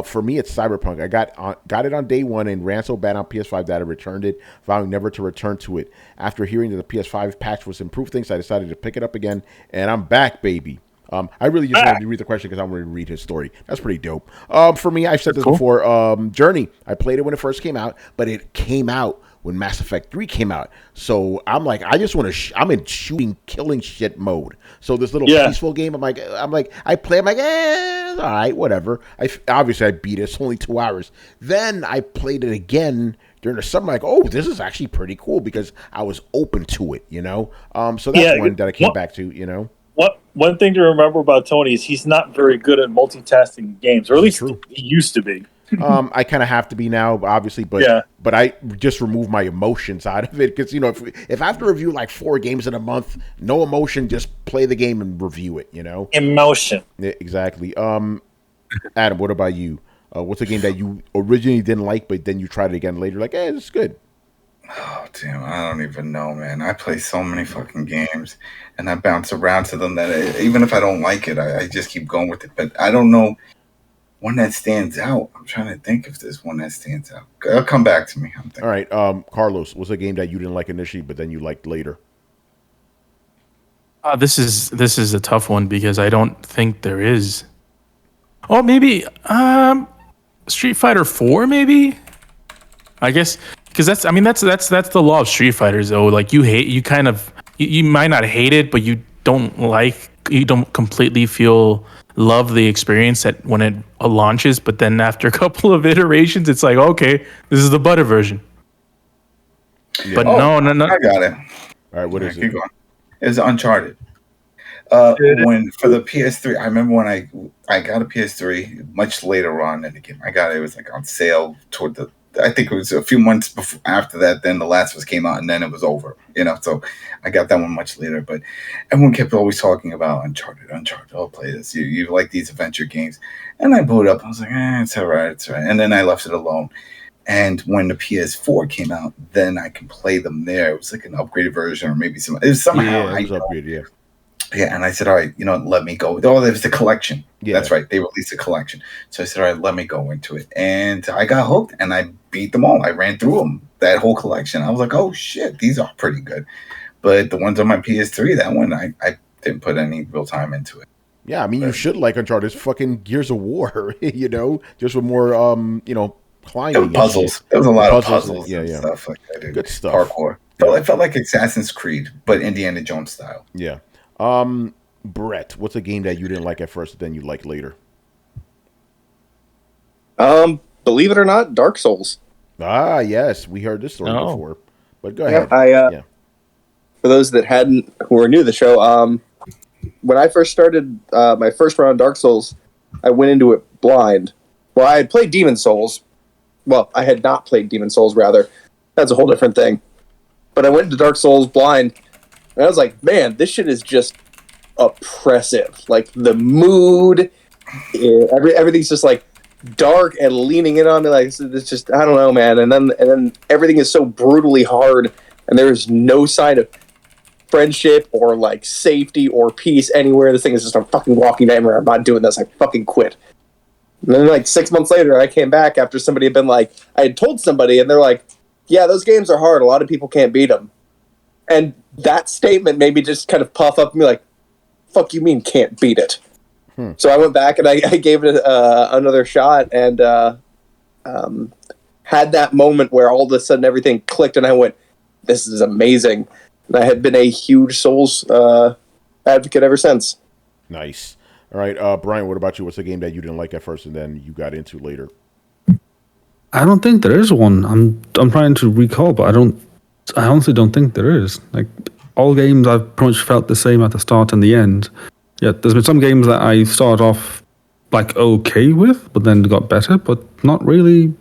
For me, it's Cyberpunk. I got it on day one and ran so bad on PS5 that I returned it, vowing never to return to it. After hearing that the PS5 patch was improved things, I decided to pick it up again, and I'm back, baby. I really just wanted to read the question because I want to read his story. That's pretty dope. For me, I've said this before. Journey. I played it when it first came out, but it came out when Mass Effect 3 came out. So I'm like, I just want to. I'm in shooting, killing shit mode. So this little peaceful game, I play. I'm like, it's all right, whatever. Obviously I beat it. It's only 2 hours. Then I played it again during the summer. Like, oh, this is actually pretty cool because I was open to it. So that's one that I came back to. One thing to remember about Tony is he's not very good at multitasking games, or at least he used to be. I kind of have to be now, obviously, but I just remove my emotions out of it because if I have to review like 4 games in a month, no emotion, just play the game and review it. Emotion. Yeah, exactly. Adam, what about you? What's a game that you originally didn't like, but then you tried it again later? Like, it's good. Oh damn! I don't even know, man. I play so many fucking games, and I bounce around to them that even if I don't like it, I just keep going with it. But I don't know one that stands out. I'm trying to think if there's one that stands out. Come back to me. I'm thinking. All right, Carlos, what's a game that you didn't like initially, but then you liked later? This is a tough one because I don't think there is. Oh, maybe Street Fighter 4, maybe. I guess because that's the law of Street Fighters though. Like you might not hate it, but you don't completely love the experience that when it launches. But then after a couple of iterations, it's like, okay, this is the butter version. Yeah. But no. I got it. All right, what is it? Keep going. It's Uncharted. When for the PS3, I remember when I got a PS3 much later on in the game. I got it was like on sale toward I think it was a few months after that. Then The Last of Us came out, and then it was over. So I got that one much later. But everyone kept always talking about Uncharted. Oh, play this. You like these adventure games? And I booted up. I was like, it's all right. And then I left it alone. And when the PS4 came out, then I can play them there. It was like an upgraded version, or maybe it was somehow it was upgraded. Yeah. Yeah, and I said, all right, let me go. Oh, there's the collection. Yeah. That's right. They released a collection. So I said, all right, let me go into it. And I got hooked, and I beat them all. I ran through them, that whole collection. I was like, oh, shit, these are pretty good. But the ones on my PS3, that one, I didn't put any real time into it. Yeah, I mean, you should like Uncharted. It's fucking Gears of War, just with more, climbing. Puzzles. There was a lot of puzzles and stuff like that. Good stuff. Parkour. It felt like Assassin's Creed, but Indiana Jones style. Yeah. Brett, what's a game that you didn't like at first, then you liked later? Believe it or not, Dark Souls. Ah, yes, we heard this story before. But go ahead. For those that who are new to the show, when I first started my first run on Dark Souls, I went into it blind. Well, I had played Demon Souls. Well, I had not played Demon Souls, rather. That's a whole different thing. But I went into Dark Souls blind, and I was like, man, this shit is just oppressive. Like, the mood, everything's just, like, dark and leaning in on me. Like, it's just, I don't know, man. And then everything is so brutally hard, and there's no sign of friendship or, like, safety or peace anywhere. This thing is just a fucking walking nightmare. I'm not doing this. I fucking quit. And then, like, 6 months later, I came back after somebody had been like, I had told somebody, and they're like, yeah, those games are hard. A lot of people can't beat them. And that statement made me just kind of puff up and be like, fuck you mean can't beat it? So I went back and I gave it another shot and had that moment where all of a sudden everything clicked and I went, this is amazing. And I have been a huge Souls advocate ever since. Nice. All right, Brian, what about you? What's a game that you didn't like at first and then you got into later? I don't think there is one. I'm trying to recall, but I honestly don't think there is. Like, all games I've pretty much felt the same at the start and the end. Yeah, there's been some games that I started off like okay with, but then got better, but not really.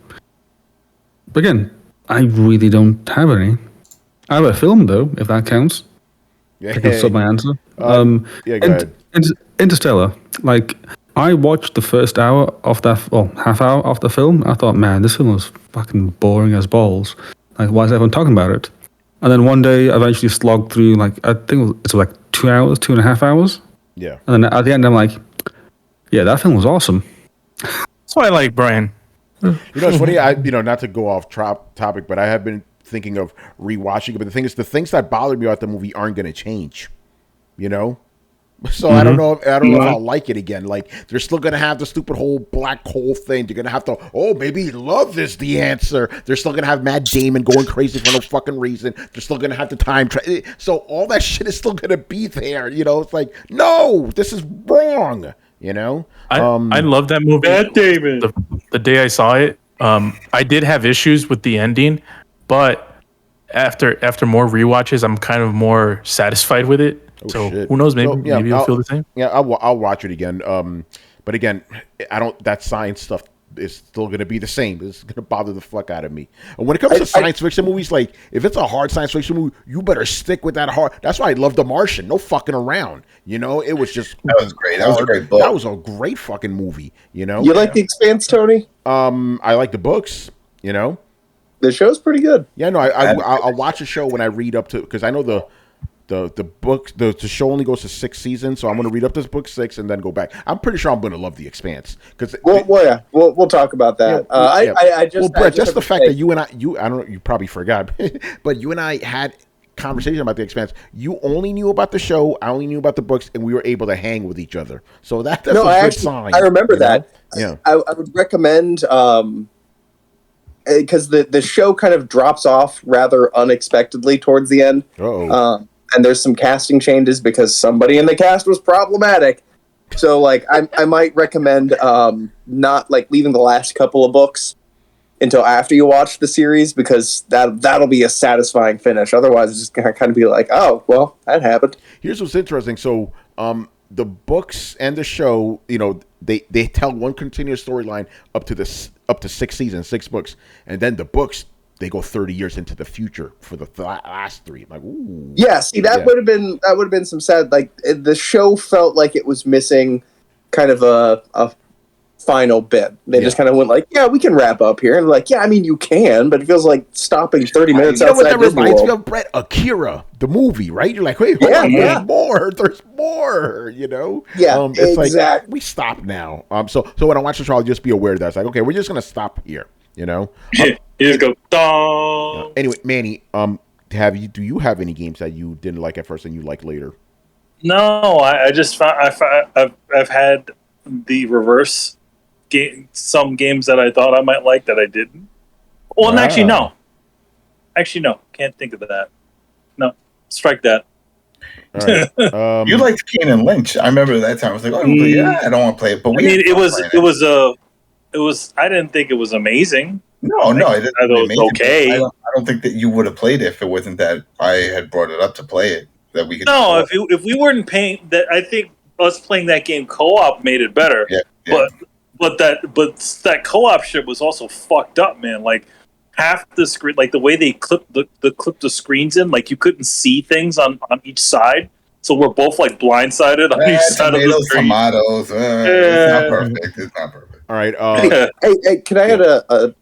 Again, I really don't have any. I have a film though, if that counts. Yeah, I can sub my answer. Go ahead. Interstellar. Like, I watched the first hour of that, half hour of the film. I thought, man, this film was fucking boring as balls. Like, why is everyone talking about it? And then one day, I eventually slogged through, like, I think it's like 2 hours, 2.5 hours. Yeah. And then at the end, I'm like, yeah, that film was awesome. That's why I like Brian. It's funny, not to go off topic, but I have been thinking of rewatching it. But the thing is, the things that bothered me about the movie aren't going to change, So I don't know if I'll like it again. Like, they're still going to have the stupid whole black hole thing. They're going to have to, maybe love is the answer. They're still going to have Matt Damon going crazy for no fucking reason. They're still going to have the time. So all that shit is still going to be there. It's like, no, this is wrong. I love that movie. Matt Damon. The day I saw it, I did have issues with the ending, but after more rewatches, I'm kind of more satisfied with it. Shit. Who knows? Maybe you'll feel the same. Yeah, I'll watch it again. But again, that science stuff is still going to be the same. It's going to bother the fuck out of me. And when it comes to science fiction movies, like, if it's a hard science fiction movie, you better stick with that hard. That's why I love The Martian. No fucking around. It was just that was great. That was a great book. That was a great fucking movie. You like The Expanse, Tony? I like the books. the show's pretty good. Yeah, no, I'll watch a show when I read up to, because I know the book, the show only goes to 6 seasons, so I'm going to read up to book 6 and then go back. I'm pretty sure I'm going to love The Expanse because we'll talk about that. Brett, just the fact that you and I don't know, you probably forgot, but you and I had conversation about The Expanse. You only knew about the show, I only knew about the books, and we were able to hang with each other. So that's a good sign. I remember that. Yeah, I would recommend because the show kind of drops off rather unexpectedly towards the end. And there's some casting changes because somebody in the cast was problematic. So, like, I might recommend not, like, leaving the last couple of books until after you watch the series, because that'll be a satisfying finish. Otherwise, it's just going to kind of be like, oh, well, that happened. Here's what's interesting. So, the books and the show, you know, they tell one continuous storyline up to 6 seasons, 6 books. And then the books, they go 30 years into the future for the last 3. I'm like, ooh. Yeah, see, that would have been some sad. Like, the show felt like it was missing kind of a final bit. They just kind of went like, yeah, we can wrap up here, and like, yeah, I mean, you can, but it feels like stopping 30 minutes. You know what that reminds me of, Brett? Akira, the movie, right? You're like, wait, hold on, there's more, you know? Yeah, it's exactly. Like, we stop now. So when I watch the show, I'll just be aware that it's like, okay, we're just gonna stop here, you know? You just go, dong. Anyway, Manny, do you have any games that you didn't like at first and you like later? No, I just found I've had the reverse. Some games that I thought I might like that I didn't. Well, actually, no. Can't think of that. No, strike that. All right. You liked Kane and Lynch. I remember that time. I was like, oh, yeah, I don't want to play it. But it was. I didn't think it was amazing. No, it was okay. I don't think that you would have played it if it wasn't that I had brought it up to play it. That we could. No, if we weren't paying that, I think us playing that game co-op made it better. Yeah. But that co-op shit was also fucked up, man. Like half the screen, like the way they clipped the screens in, like you couldn't see things on each side. So we're both like blindsided on each side of the screen. Tomatoes. It's not perfect. It's not perfect. All right. Hey, can I add a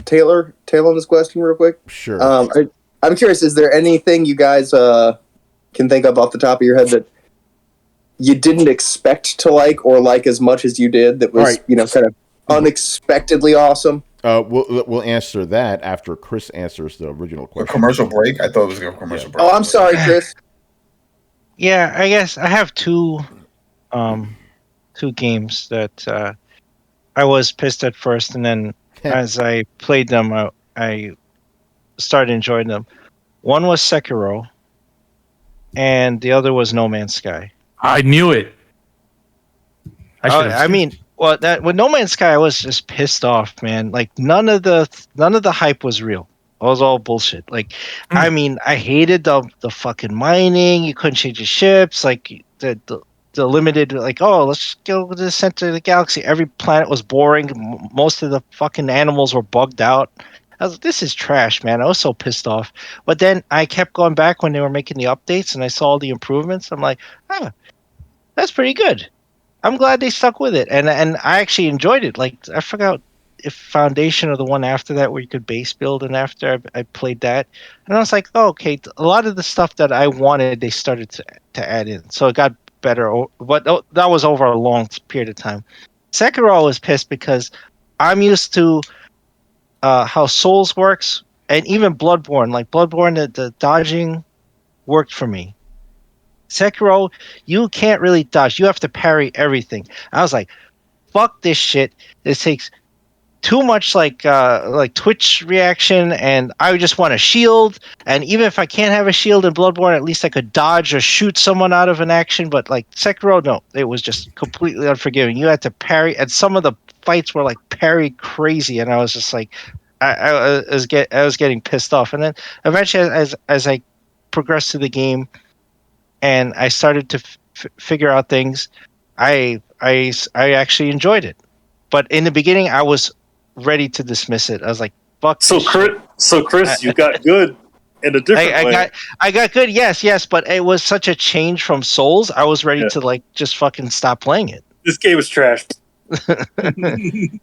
tail on this question real quick? Sure. I'm curious. Is there anything you guys can think of off the top of your head that you didn't expect to like or like as much as you did that was, kind of unexpectedly awesome? We'll answer that after Chris answers the original question. A commercial break? I thought it was a commercial break. Oh, I'm sorry, Chris. Yeah, I guess I have two games that I was pissed at first, and then as I played them, I started enjoying them. One was Sekiro, and the other was No Man's Sky. I knew it. With No Man's Sky, I was just pissed off, man. Like none of the hype was real. It was all bullshit. Like, I mean, I hated the fucking mining. You couldn't change your ships. Like the limited, like, oh, let's go to the center of the galaxy. Every planet was boring. Most of the fucking animals were bugged out. I was like, this is trash, man. I was so pissed off. But then I kept going back when they were making the updates, and I saw all the improvements. I'm like, that's pretty good. I'm glad they stuck with it, and I actually enjoyed it. Like, I forgot if Foundation or the one after that where you could base build, and after I played that, and I was like, oh, okay, a lot of the stuff that I wanted, they started to add in, so it got better. But that was over a long period of time. Sekiro was pissed because I'm used to how Souls works, and even Bloodborne. Like Bloodborne, the dodging worked for me. Sekiro, you can't really dodge. You have to parry everything. I was like, fuck this shit. This takes too much like Twitch reaction, and I just want a shield. And even if I can't have a shield in Bloodborne, at least I could dodge or shoot someone out of an action. But like Sekiro, no, it was just completely unforgiving. You had to parry, and some of the fights were like parry crazy, and I was just like, I was getting pissed off. And then eventually, as I progressed through the game, and I started to figure out things, I actually enjoyed it. But in the beginning, I was ready to dismiss it. I was like, "Fuck." So Chris, you got good in a different way. I got good, yes, but it was such a change from Souls. I was ready to like just fucking stop playing it. This game is trash.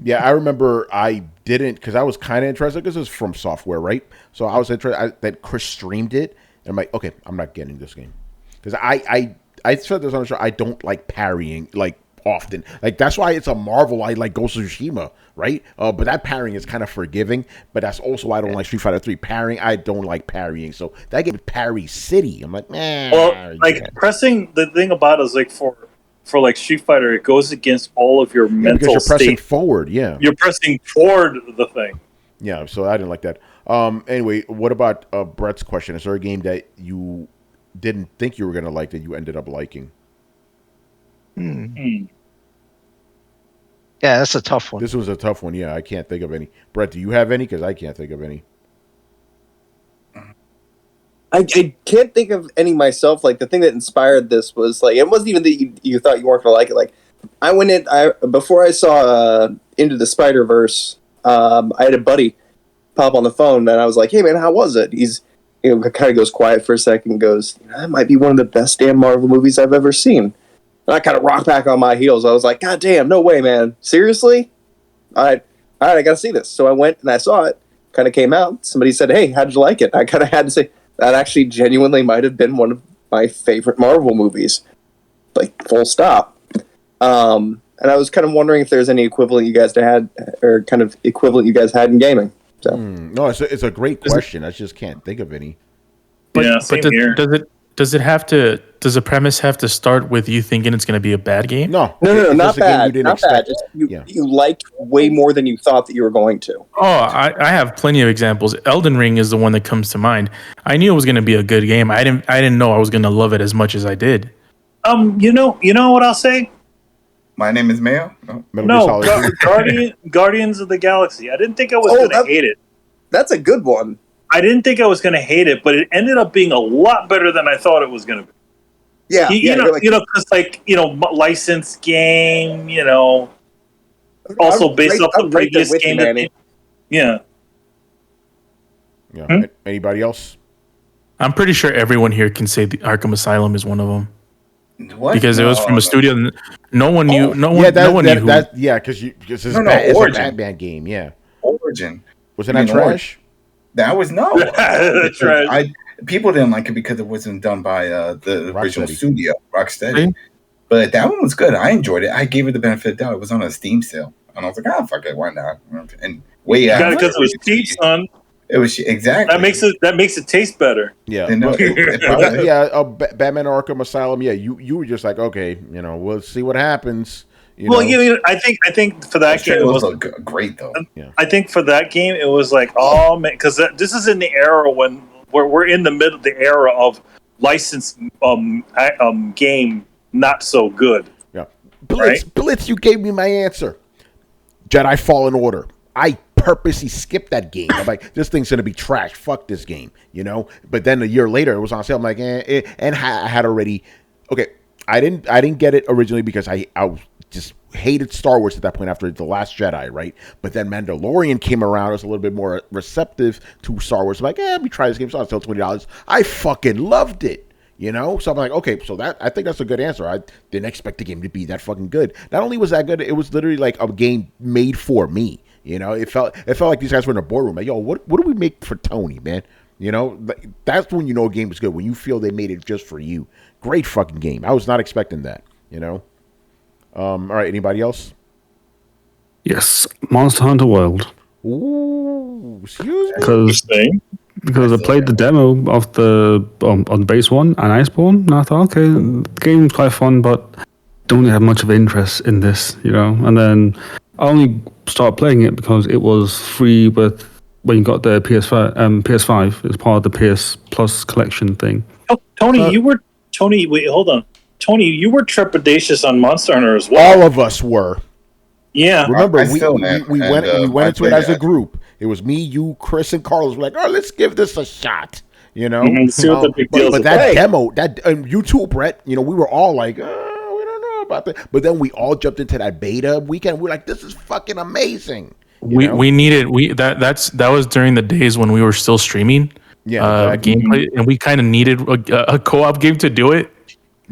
Yeah, I remember I didn't because I was kind of interested because it's from software, right? So I was interested that Chris streamed it, and I'm like, okay, I'm not getting this game because I said this on the show. I don't like parrying like often. Like that's why it's a marvel. I like Ghost of Tsushima, right? But that parrying is kind of forgiving. But that's also why I don't like Street Fighter 3 parrying. I don't like parrying. So that game Parry City. I'm like, man. Well, like pressing the thing about it is like for like Street Fighter, it goes against all of your mental because you're pressing state. forward. Yeah, You're pressing forward the thing. yeah. So I didn't like that. Anyway, what about Brett's question? Is there a game that you didn't think you were gonna like that you ended up liking? Yeah, that's a tough one. This was a tough one. Yeah, I can't think of any. Brett, do you have any? Because I can't think of any. I can't think of any myself. Like the thing that inspired this was like it wasn't even that you thought you weren't gonna like it. Like I went in before I saw Into the Spider-Verse. I had a buddy pop on the phone and I was like, "Hey man, how was it?" He's kind of goes quiet for a second, and goes, "That might be one of the best damn Marvel movies I've ever seen." And I kind of rocked back on my heels. I was like, "God damn, no way, man! Seriously? All right, I gotta see this." So I went and I saw it. Kind of came out. Somebody said, "Hey, how did you like it?" I kind of had to say. That actually genuinely might have been one of my favorite Marvel movies. Like, full stop. And I was kind of wondering if there's any equivalent you guys had, or kind of equivalent you guys had in gaming. So. No, it's a great question. I just can't think of any. But, Yeah, same but here. does the premise have to start with you thinking it's going to be a bad game? No, No, it's not just a game bad. you didn't Not bad. expect. Just you liked way more than you thought that you were going to. Oh, I have plenty of examples. Elden Ring is the one that comes to mind. I knew it was going to be a good game. I didn't know I was going to love it as much as I did. You know what I'll say? My name is Mayo. No. Metal Gear No, Solid 2. Guardians of the Galaxy. I didn't think I was going to hate it. That's a good one. I didn't think I was going to hate it, but it ended up being a lot better than I thought it was going to be. Yeah, Licensed game. Also based off the previous game. Yeah. Yeah. Anybody else? I'm pretty sure everyone here can say the Arkham Asylum is one of them. What? Because it was from a studio. No one knew. No one knew. Because it's a Batman game. Yeah. Origin. Was it not trash? That was no. Trash. People didn't like it because it wasn't done by the original studio, Rocksteady. Really? But that one was good. I enjoyed it. I gave it the benefit of the doubt. It was on a Steam sale, and I was like, fuck it, why not? And because it was cheap, son. It was exactly that makes it taste better. Yeah. It Batman Arkham Asylum. Yeah, you were just like, okay, we'll see what happens. I think for that game it was great though. I think for that game it was like, oh man, because this is in the era when we're in the middle of the era of licensed game not so good. Yeah, Blitz, you gave me my answer. Jedi Fallen Order. I purposely skipped that game. I'm like, this thing's gonna be trash. Fuck this game, But then a year later, it was on sale. I'm like, and I had already. Okay, I didn't get it originally because I just hated Star Wars at that point after The Last Jedi, right? But then Mandalorian came around. I was a little bit more receptive to Star Wars. I'm like, let me try this game. So I sell $20. I fucking loved it. So I'm like, okay, so I think that's a good answer. I didn't expect the game to be that fucking good. Not only was that good, it was literally like a game made for me. It felt like these guys were in a boardroom. Like, yo, what do we make for Tony, man? That's when a game is good, when you feel they made it just for you. Great fucking game. I was not expecting that. All right, anybody else? Yes, Monster Hunter World. Ooh, excuse me. Because I played the demo of the on base 1 and Iceborne, and I thought, okay, the game's quite fun, but don't really have much of interest in this, And then I only started playing it because it was free when you got the PS5 as part of the PS Plus collection thing. Oh, Tony, wait, hold on. Tony, you were trepidatious on Monster Hunter as well. All of us were. Yeah. Remember, we went into it as a group. It was me, you, Chris, and Carlos. We're like, let's give this a shot. See what the big deal is. But that demo, you too, Brett. We were all like, we don't know about that. But then we all jumped into that beta weekend. We're like, this is fucking amazing. We needed that was during the days when we were still streaming. Yeah, exactly. Gameplay, and we kind of needed a co-op game to do it.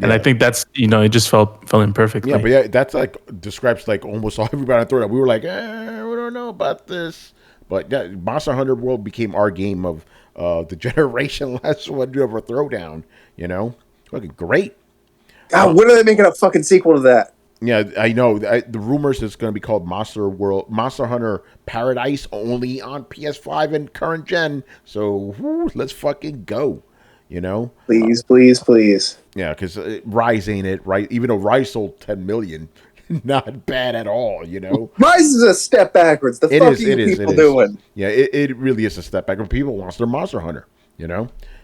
And I think that's it just fell in perfectly. Yeah, but yeah, that's like describes like almost all everybody on Throwdown. We were like, we don't know about this, but yeah, Monster Hunter World became our game of the generation last one to ever Throwdown. Fucking great. God, when are they making a fucking sequel to that? Yeah, I know. The rumors it's going to be called Monster Hunter Paradise, only on PS5 and current gen. So let's fucking go. Please. Yeah, because Rise ain't it, right? Even though Rise sold 10 million, not bad at all. Rise is a step backwards. The fuck are you people doing? Yeah, it really is a step back. People want their Monster Hunter.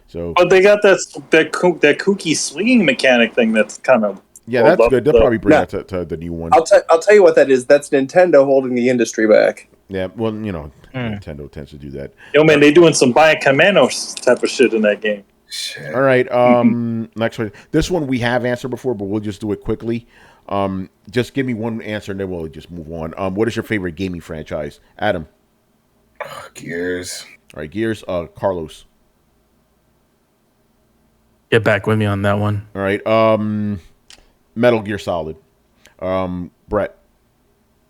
So. But they got that kooky swinging mechanic thing that's kind of. Yeah, that's good. They'll probably bring that to the new one. I'll tell you what that is. That's Nintendo holding the industry back. Yeah, well, Nintendo tends to do that. Yo, man, they doing some Bayakamano type of shit in that game. Shit. All right, next one. This one we have answered before, but we'll just do it quickly. Just give me one answer, and then we'll just move on. What is your favorite gaming franchise? Adam? Gears. All right, Gears. Carlos? Get back with me on that one. All right, Metal Gear Solid. Brett.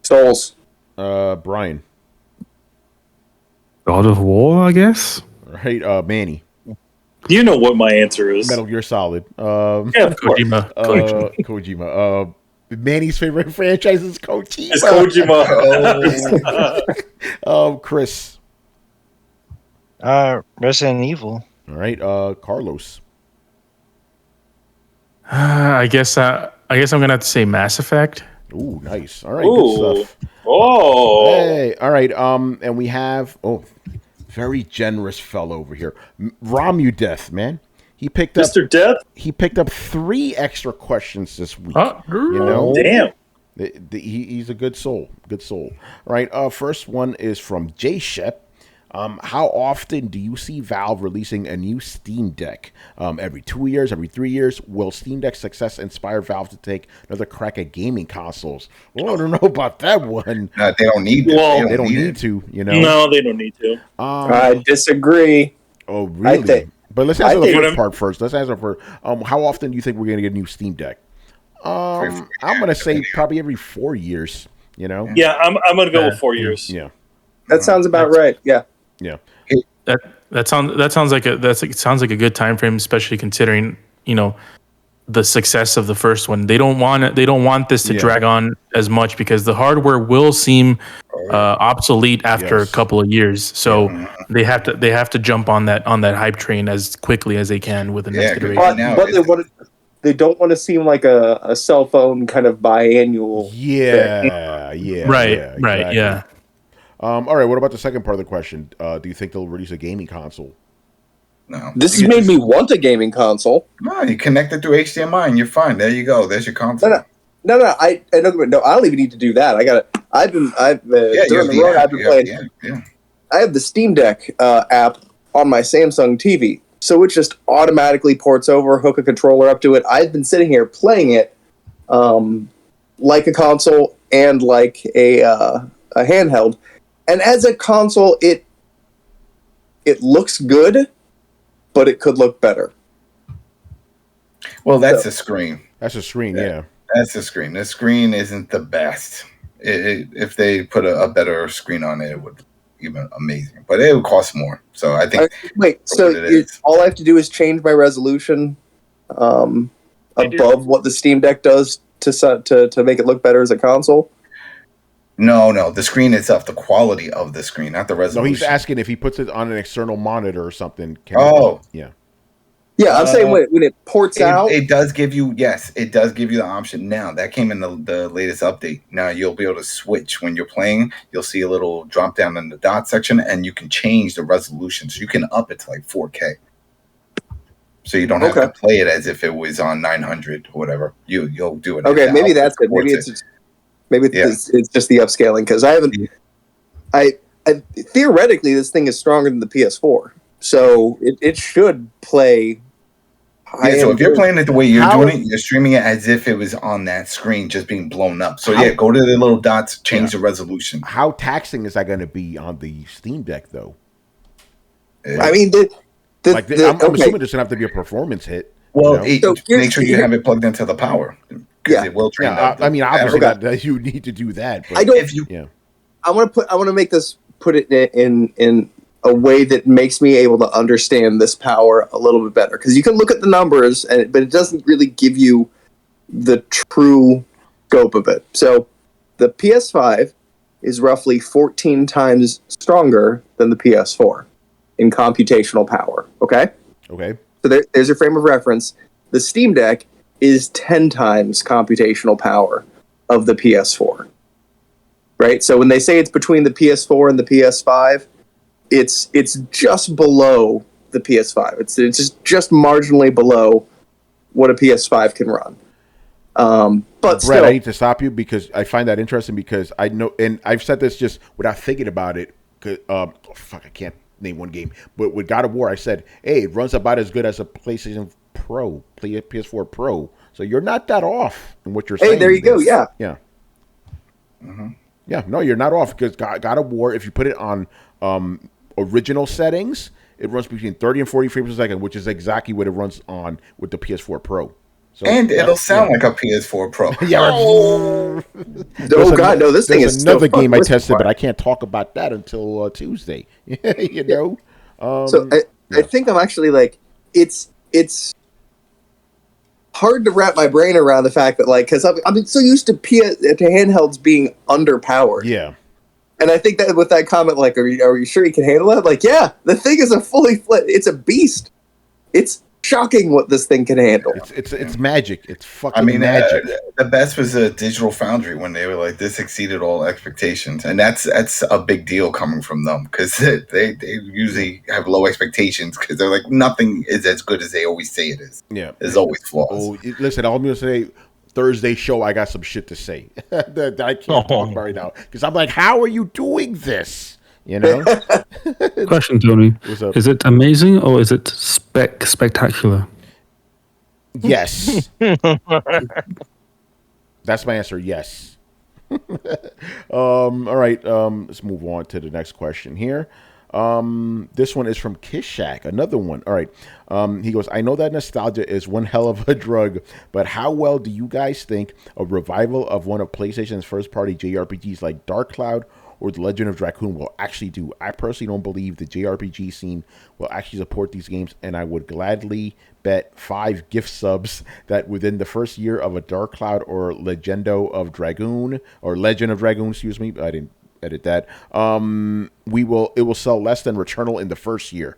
Souls. Brian. God of War, I guess. All right, Manny. You know what my answer is. Metal Gear Solid. Yeah, of course. Kojima. Manny's favorite franchise is Kojima. It's Kojima. Chris. Resident Evil. All right, Carlos. I guess I'm gonna have to say Mass Effect. Ooh, nice. All right, good stuff. Oh, hey, all right. And we have very generous fellow over here, Romudeath, man. He picked up Mr. Death. He picked up 3 extra questions this week. Damn. He's a good soul. Good soul. All right. First one is from Jay Shep. How often do you see Valve releasing a new Steam Deck? Every 2 years, every 3 years? Will Steam Deck's success inspire Valve to take another crack at gaming consoles? Well, I don't know about that one. They don't need to. They don't need to, No, they don't need to. I disagree. Oh, really? But let's answer the first part first. Let's answer for how often do you think we're going to get a new Steam Deck? I'm going to say probably every 4 years, Yeah, I'm going to go with 4 years. Yeah. That sounds about right. Yeah. Yeah. That sounds like a good time frame, especially considering the success of the first one. They don't want this to drag on as much because the hardware will seem obsolete after a couple of years. So they have to jump on that hype train as quickly as they can with the next iteration. But they don't want to seem like a cell phone kind of biannual. Right. All right. What about the second part of the question? Do you think they'll release a gaming console? No. This has made me want a gaming console. No, you connect it through HDMI and you're fine. There you go. There's your console. No. I don't even need to do that. I've been playing. Yeah. I have the Steam Deck app on my Samsung TV, so it just automatically ports over, hook a controller up to it. I've been sitting here playing it like a console and like a handheld. And as a console, it looks good, but it could look better. Well, that's a screen. That's a screen, yeah. That's a screen. The screen isn't the best. If they put a better screen on it, it would be even amazing. But it would cost more. So I think. All I have to do is change my resolution above what the Steam Deck does to make it look better as a console. No, the screen itself, the quality of the screen, not the resolution. No, he's asking if he puts it on an external monitor or something. Yeah. Yeah, I'm saying when it ports out. It does give you the option now. That came in the latest update. Now you'll be able to switch when you're playing. You'll see a little drop down in the dot section, and you can change the resolution. So you can up it to like 4K. So you don't have to play it as if it was on 900 or whatever. You'll do it. Okay, maybe that's it. Maybe it's just the upscaling because I theoretically this thing is stronger than the PS4, so it should play. So if you're playing it the way you're doing it, you're streaming it as if it was on that screen just being blown up. So go to the little dots, change the resolution. How taxing is that going to be on the Steam Deck though? I mean, I'm assuming there's going to have to be a performance hit. Well, So make sure you have it plugged into the power, because it will train. I mean, obviously Okay. that you need to do that. But I don't. If you I want to put it in a way that makes me able to understand this power a little bit better, because you can look at the numbers, but it doesn't really give you the true scope of it. So the PS5 is roughly 14 times stronger than the PS4 in computational power. Okay. So there's your frame of reference. The Steam Deck is 10 times computational power of the PS4. Right? So when they say it's between the PS4 and the PS5, it's just below the PS5. It's just marginally below what a PS5 can run. But Brett, still, I need to stop you because I find that interesting, because I know, and I've said this just without thinking about it. I can't name one game, but with God of War, I said, hey, it runs about as good as a PlayStation Pro, PS4 Pro. So you're not that off in what you're saying. Hey, there you go. Yeah. Mm-hmm. Yeah, no, you're not off, because God of War, if you put it on original settings, it runs between 30 and 40 frames per second, which is exactly what it runs on with the PS4 Pro. So, and it'll sound like a PS4 Pro. No, this thing is another still game I tested, but I can't talk about that until Tuesday. You know. I think I'm actually like it's hard to wrap my brain around the fact that, like, because I'm so used to handhelds being underpowered. Yeah. And I think that with that comment, like, are you sure you can handle it? Like, yeah, the thing is it's a beast. It's shocking what this thing can handle. It's magic. It's fucking magic. The best was a Digital Foundry when they were like, this exceeded all expectations, and that's a big deal coming from them, because they usually have low expectations, because they're like, nothing is as good as they always say it is. Yeah, there's always flaws. Oh, listen, I'm gonna say Thursday show, I got some shit to say that I can't talk about right now, because I'm like, how are you doing this? You know. Question, Tony. What's up? Is it amazing or is it spectacular? Yes. That's my answer. Yes. All right. Let's move on to the next question here. This one is from Kishak, another one. All right. He goes, I know that nostalgia is one hell of a drug, but how well do you guys think a revival of one of PlayStation's first-party JRPGs like Dark Cloud or The Legend of Dragoon will actually do? I personally don't believe the JRPG scene will actually support these games, and I would gladly bet 5 gift subs that within the first year of a Dark Cloud or Legend of Dragoon, excuse me, I didn't edit that, it will sell less than Returnal in the first year.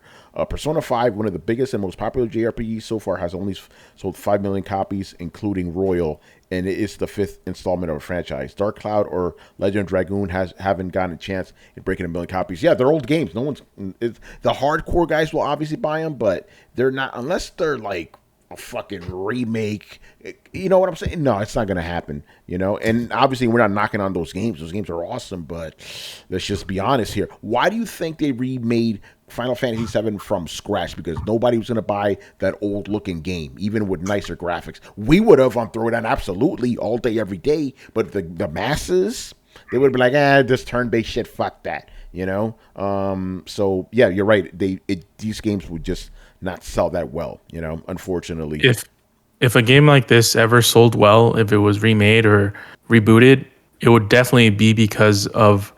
Persona 5, one of the biggest and most popular JRPGs so far, has only sold 5 million copies, including Royal, and it is the 5th installment of a franchise. Dark Cloud or Legend of Dragoon haven't gotten a chance at breaking 1 million copies. Yeah, they're old games. The hardcore guys will obviously buy them, but they're not, unless they're like a fucking remake. You know what I'm saying? No, it's not going to happen, you know? And obviously we're not knocking on those games. Those games are awesome, but let's just be honest here. Why do you think they remade Final Fantasy VII from scratch? Because nobody was going to buy that old looking game, even with nicer graphics. We would have on Throwdown, absolutely, all day, every day. But the masses, they would be like, this turn-based shit, fuck that, you know? So yeah, you're right. These games would just not sell that well, you know, unfortunately. If a game like this ever sold well, if it was remade or rebooted, it would definitely be because of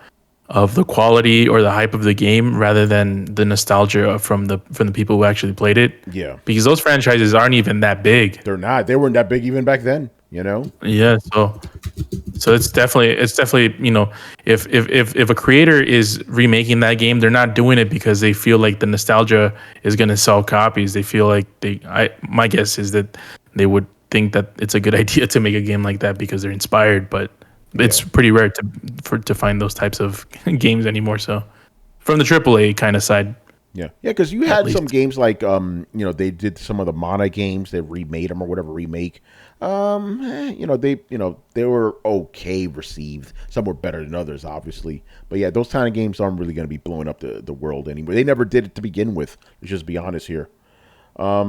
the quality or the hype of the game rather than the nostalgia from the people who actually played it. Yeah. Because those franchises aren't even that big. They're not. They weren't that big even back then, you know? Yeah, so it's definitely, you know, if a creator is remaking that game, they're not doing it because they feel like the nostalgia is going to sell copies. They feel like my guess is that they would think that it's a good idea to make a game like that because they're inspired, but it's pretty rare to find those types of games anymore. So from the AAA kind of side. Yeah, because you had some games like, you know, they did some of the Mana games, they remade them or whatever remake. You know, they were okay received. Some were better than others, obviously. But yeah, those kind of games aren't really going to be blowing up the world anymore. They never did it to begin with. Let's just be honest here. All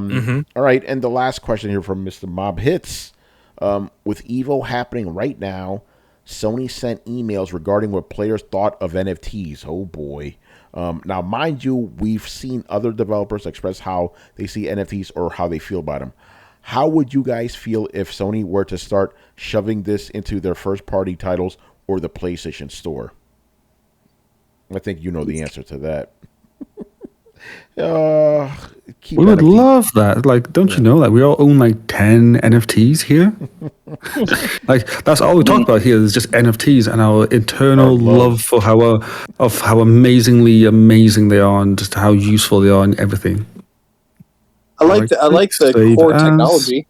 right, and the last question here from Mr. Mob Hits. With Evo happening right now, Sony sent emails regarding what players thought of NFTs. Oh boy. Now, mind you, we've seen other developers express how they see NFTs or how they feel about them. how would you guys feel if Sony were to start shoving this into their first-party titles or the PlayStation Store? I think you know the answer to that. We would love that. Like, don't you know that we all own like 10 NFTs here? Like, that's all we talk about here is just NFTs and our eternal love for how amazingly amazing they are and just how useful they are and everything. I like the core technology.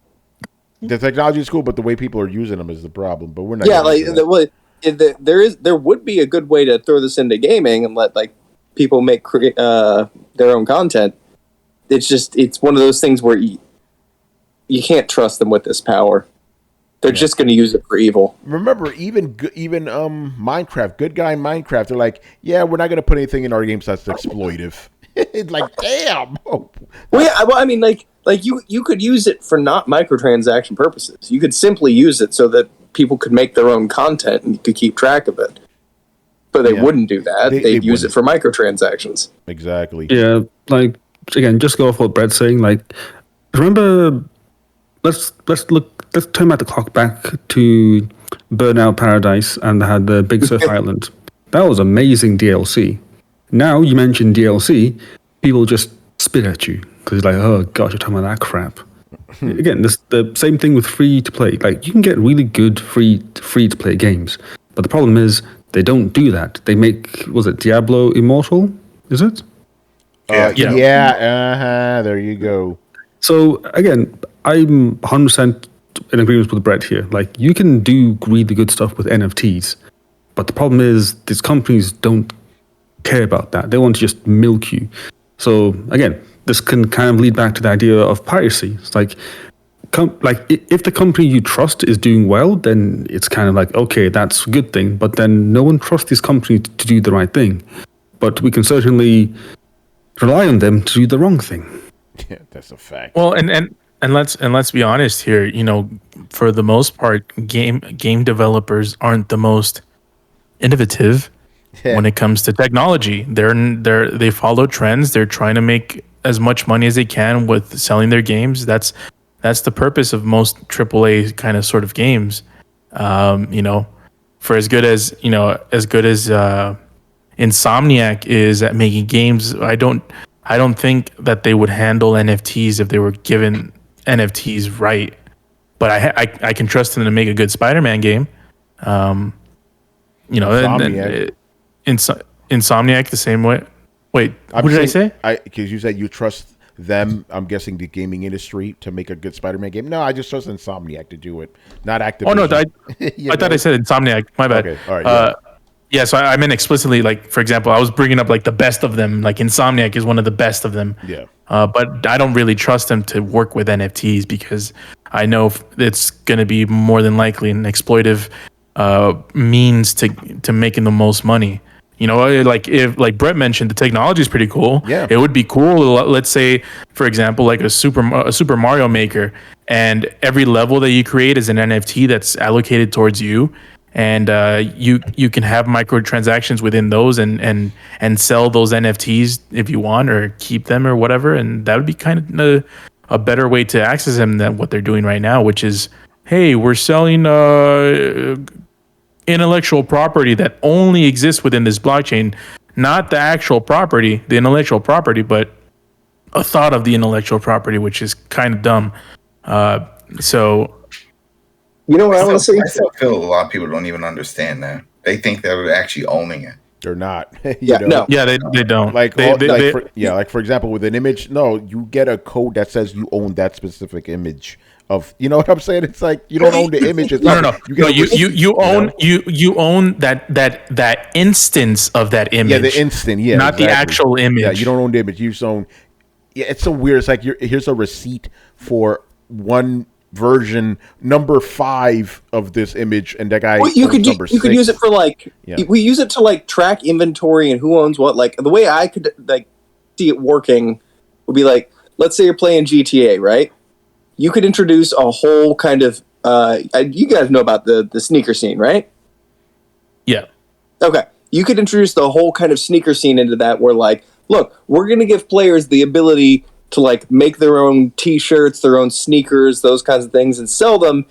The technology is cool, but the way people are using them is the problem. But we're not. Yeah, like there would be a good way to throw this into gaming and let like people make their own content. It's one of those things where you can't trust them with this power. They're just going to use it for evil. Remember, even Minecraft, good guy Minecraft, they're like, yeah, we're not going to put anything in our games that's exploitive. It's like, damn. Well, yeah, well, I mean, like you could use it for not microtransaction purposes. You could simply use it so that people could make their own content and you could keep track of it. But they wouldn't do that. They'd use it for microtransactions. Exactly. Yeah, like, again, just go off what Brett's saying. Like, remember, let's turn back the clock back to Burnout Paradise and they had the Big Surf Island. That was amazing DLC. Now you mention DLC, people just spit at you because it's like, oh gosh, you're talking about that crap. Again, the same thing with free to play. Like, you can get really good free to play games, but the problem is they don't do that. They make, was it Diablo Immortal? Is it? There you go. So again, I'm 100% in agreement with Brett here. Like, you can do really good stuff with NFTs, but the problem is these companies don't care about that. They want to just milk you. So again, this can kind of lead back to the idea of piracy. It's like, if the company you trust is doing well, then it's kind of like, okay, that's a good thing. But then no one trusts these companies to do the right thing. But we can certainly rely on them to do the wrong thing. Yeah, that's a fact. Well, and let's be honest here. You know, for the most part, game developers aren't the most innovative when it comes to technology. They follow trends. They're trying to make as much money as they can with selling their games. That's the purpose of most AAA kind of sort of games. You know, for as good as Insomniac is at making games, I don't think that they would handle NFTs if they were given NFTs right. But I can trust them to make a good Spider-Man game. You know, Insomniac the same way. Wait, what did I say? Because you said you trust them, I'm guessing the gaming industry, to make a good Spider-Man game. No, I just trust Insomniac to do it, not Activision. Oh no, I thought I said Insomniac. My bad. Okay, all right. Yeah, so I meant explicitly, like, for example, I was bringing up like the best of them. Like, Insomniac is one of the best of them. Yeah. But I don't really trust them to work with NFTs because I know it's going to be more than likely an exploitive means to making the most money. You know, like Brett mentioned, the technology is pretty cool. Yeah. It would be cool. Let's say, for example, like a Super Mario Maker, and every level that you create is an NFT that's allocated towards you. And you can have microtransactions within those and sell those NFTs if you want, or keep them or whatever. And that would be kind of a better way to access them than what they're doing right now, which is, hey, we're selling intellectual property that only exists within this blockchain, not the actual property, the intellectual property, but a thought of the intellectual property, which is kind of dumb. So. You know what I want to say? I still feel a lot of people don't even understand that. They think they're actually owning it. They're not. No. Yeah, they don't. Like, for example, with an image, no, you get a code that says you own that specific image of, you know what I'm saying? It's like you don't own the image. It's no. You own that instance of that image. Yeah, the instant. Yeah, not the actual image. Yeah, you don't own the image. You just own. Yeah, it's so weird. It's like here's a receipt for one version number 5 of this image, and that guy. Well, you could use it for like we use it to like track inventory and who owns what. Like the way I could like see it working would be like, let's say you're playing GTA, right? You could introduce a whole kind of you guys know about the sneaker scene, right? Yeah. Okay. You could introduce the whole kind of sneaker scene into that, where like, look, we're going to give players the ability to like make their own T-shirts, their own sneakers, those kinds of things, and sell them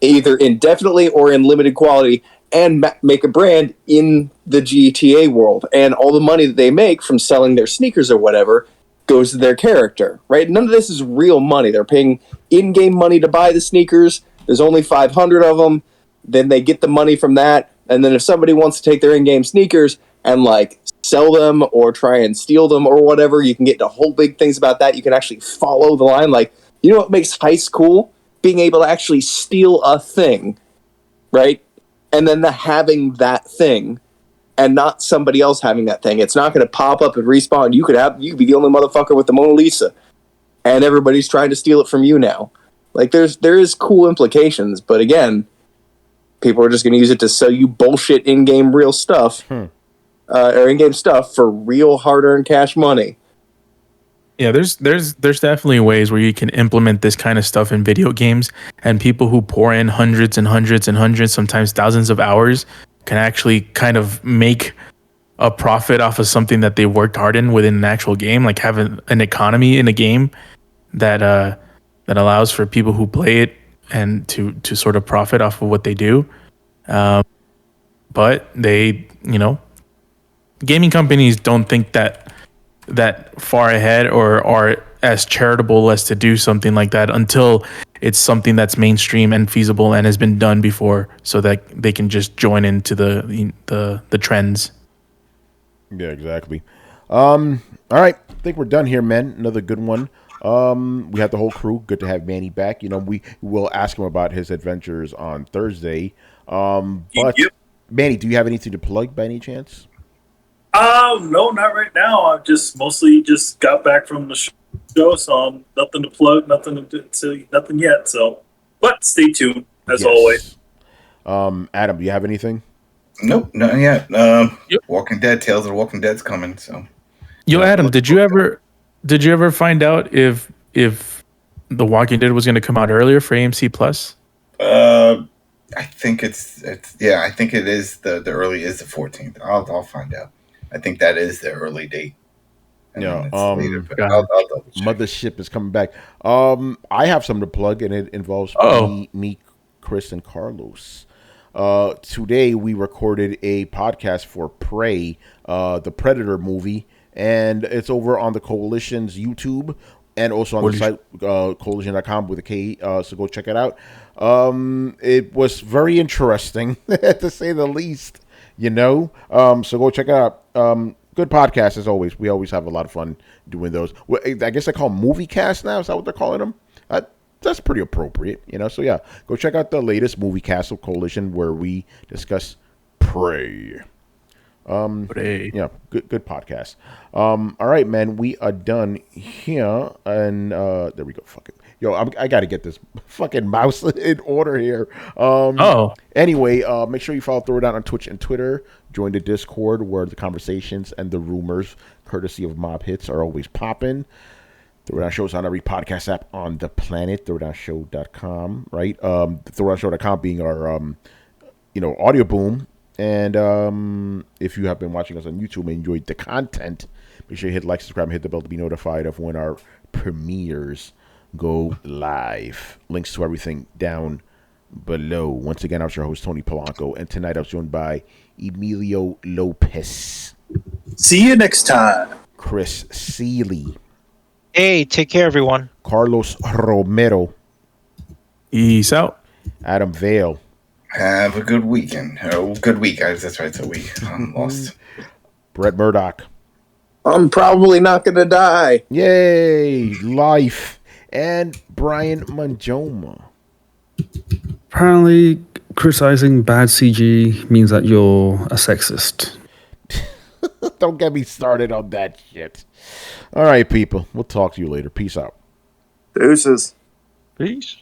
either indefinitely or in limited quality, and make a brand in the GTA world. And all the money that they make from selling their sneakers or whatever goes to their character, right? None of this is real money. They're paying in-game money to buy the sneakers. There's only 500 of them. Then they get the money from that. And then if somebody wants to take their in-game sneakers and like sell them or try and steal them or whatever, you can get into whole big things about that. You can actually follow the line. Like, you know what makes heist cool? Being able to actually steal a thing, right? And then having that thing and not somebody else having that thing. It's not going to pop up and respawn. You could be the only motherfucker with the Mona Lisa, and everybody's trying to steal it from you now. Like, there is cool implications, but again, people are just going to use it to sell you bullshit in-game real stuff, or in-game stuff for real hard-earned cash money. Yeah, there's definitely ways where you can implement this kind of stuff in video games, and people who pour in hundreds and hundreds and hundreds, sometimes thousands of hours, can actually kind of make a profit off of something that they worked hard in within an actual game, like having an economy in a game that allows for people who play it and to sort of profit off of what they do. But they, gaming companies don't think that far ahead or are as charitable as to do something like that until it's something that's mainstream and feasible and has been done before, so that they can just join into the trends. Yeah, exactly. All right, I think we're done here, man. Another good one. We had the whole crew. Good to have Manny back. We will ask him about his adventures on Thursday. But Manny, do you have anything to plug by any chance? No, not right now. I've just mostly just got back from the show, so nothing to plug, nothing yet. So, but stay tuned as always. Adam, do you have anything? Nope, not yet. Walking Dead, Tales of the Walking Dead's coming. So, Adam, did you ever find out if The Walking Dead was going to come out earlier for AMC Plus? I think it's I think it is the early is the 14th. I'll find out. I think that is the early date. Yeah. Later, but I'll double check. Mothership is coming back. I have something to plug, and it involves me, Chris, and Carlos. Today we recorded a podcast for Prey, the Predator movie, and it's over on the Coalition's YouTube and also on the site coalition.com with a K. So go check it out. It was very interesting, to say the least. So go check it out. Good podcast as always. We always have a lot of fun doing those. I guess they call them movie casts now. Is that what they're calling them? That's pretty appropriate, So yeah, go check out the latest movie cast of Coalition where we discuss Prey. Yeah, good podcast. All right, man, we are done here, and there we go. Fuck it. Yo, I got to get this fucking mouse in order here. Anyway, make sure you follow Throwdown on Twitch and Twitter. Join the Discord where the conversations and the rumors, courtesy of Mob Hits, are always popping. Throwdown Show is on every podcast app on the planet. Throwdownshow.com, right? Throwdownshow.com being our, audio boom. And if you have been watching us on YouTube and enjoyed the content, make sure you hit like, subscribe, and hit the bell to be notified of when our premieres go live. Links to everything down below. Once again, I was your host, Tony Polanco, and tonight I was joined by Emilio Lopez. See you next time. Chris Seeley. Hey, take care, everyone. Carlos Romero. Peace out. Adam Vale. Have a good weekend. Good week, guys. That's right. It's a week. I'm lost. Brett Murdoch. I'm probably not going to die. Yay. Life. And Brian Manjoma. Apparently, criticizing bad CG means that you're a sexist. Don't get me started on that shit. All right, people. We'll talk to you later. Peace out. Deuces. Peace.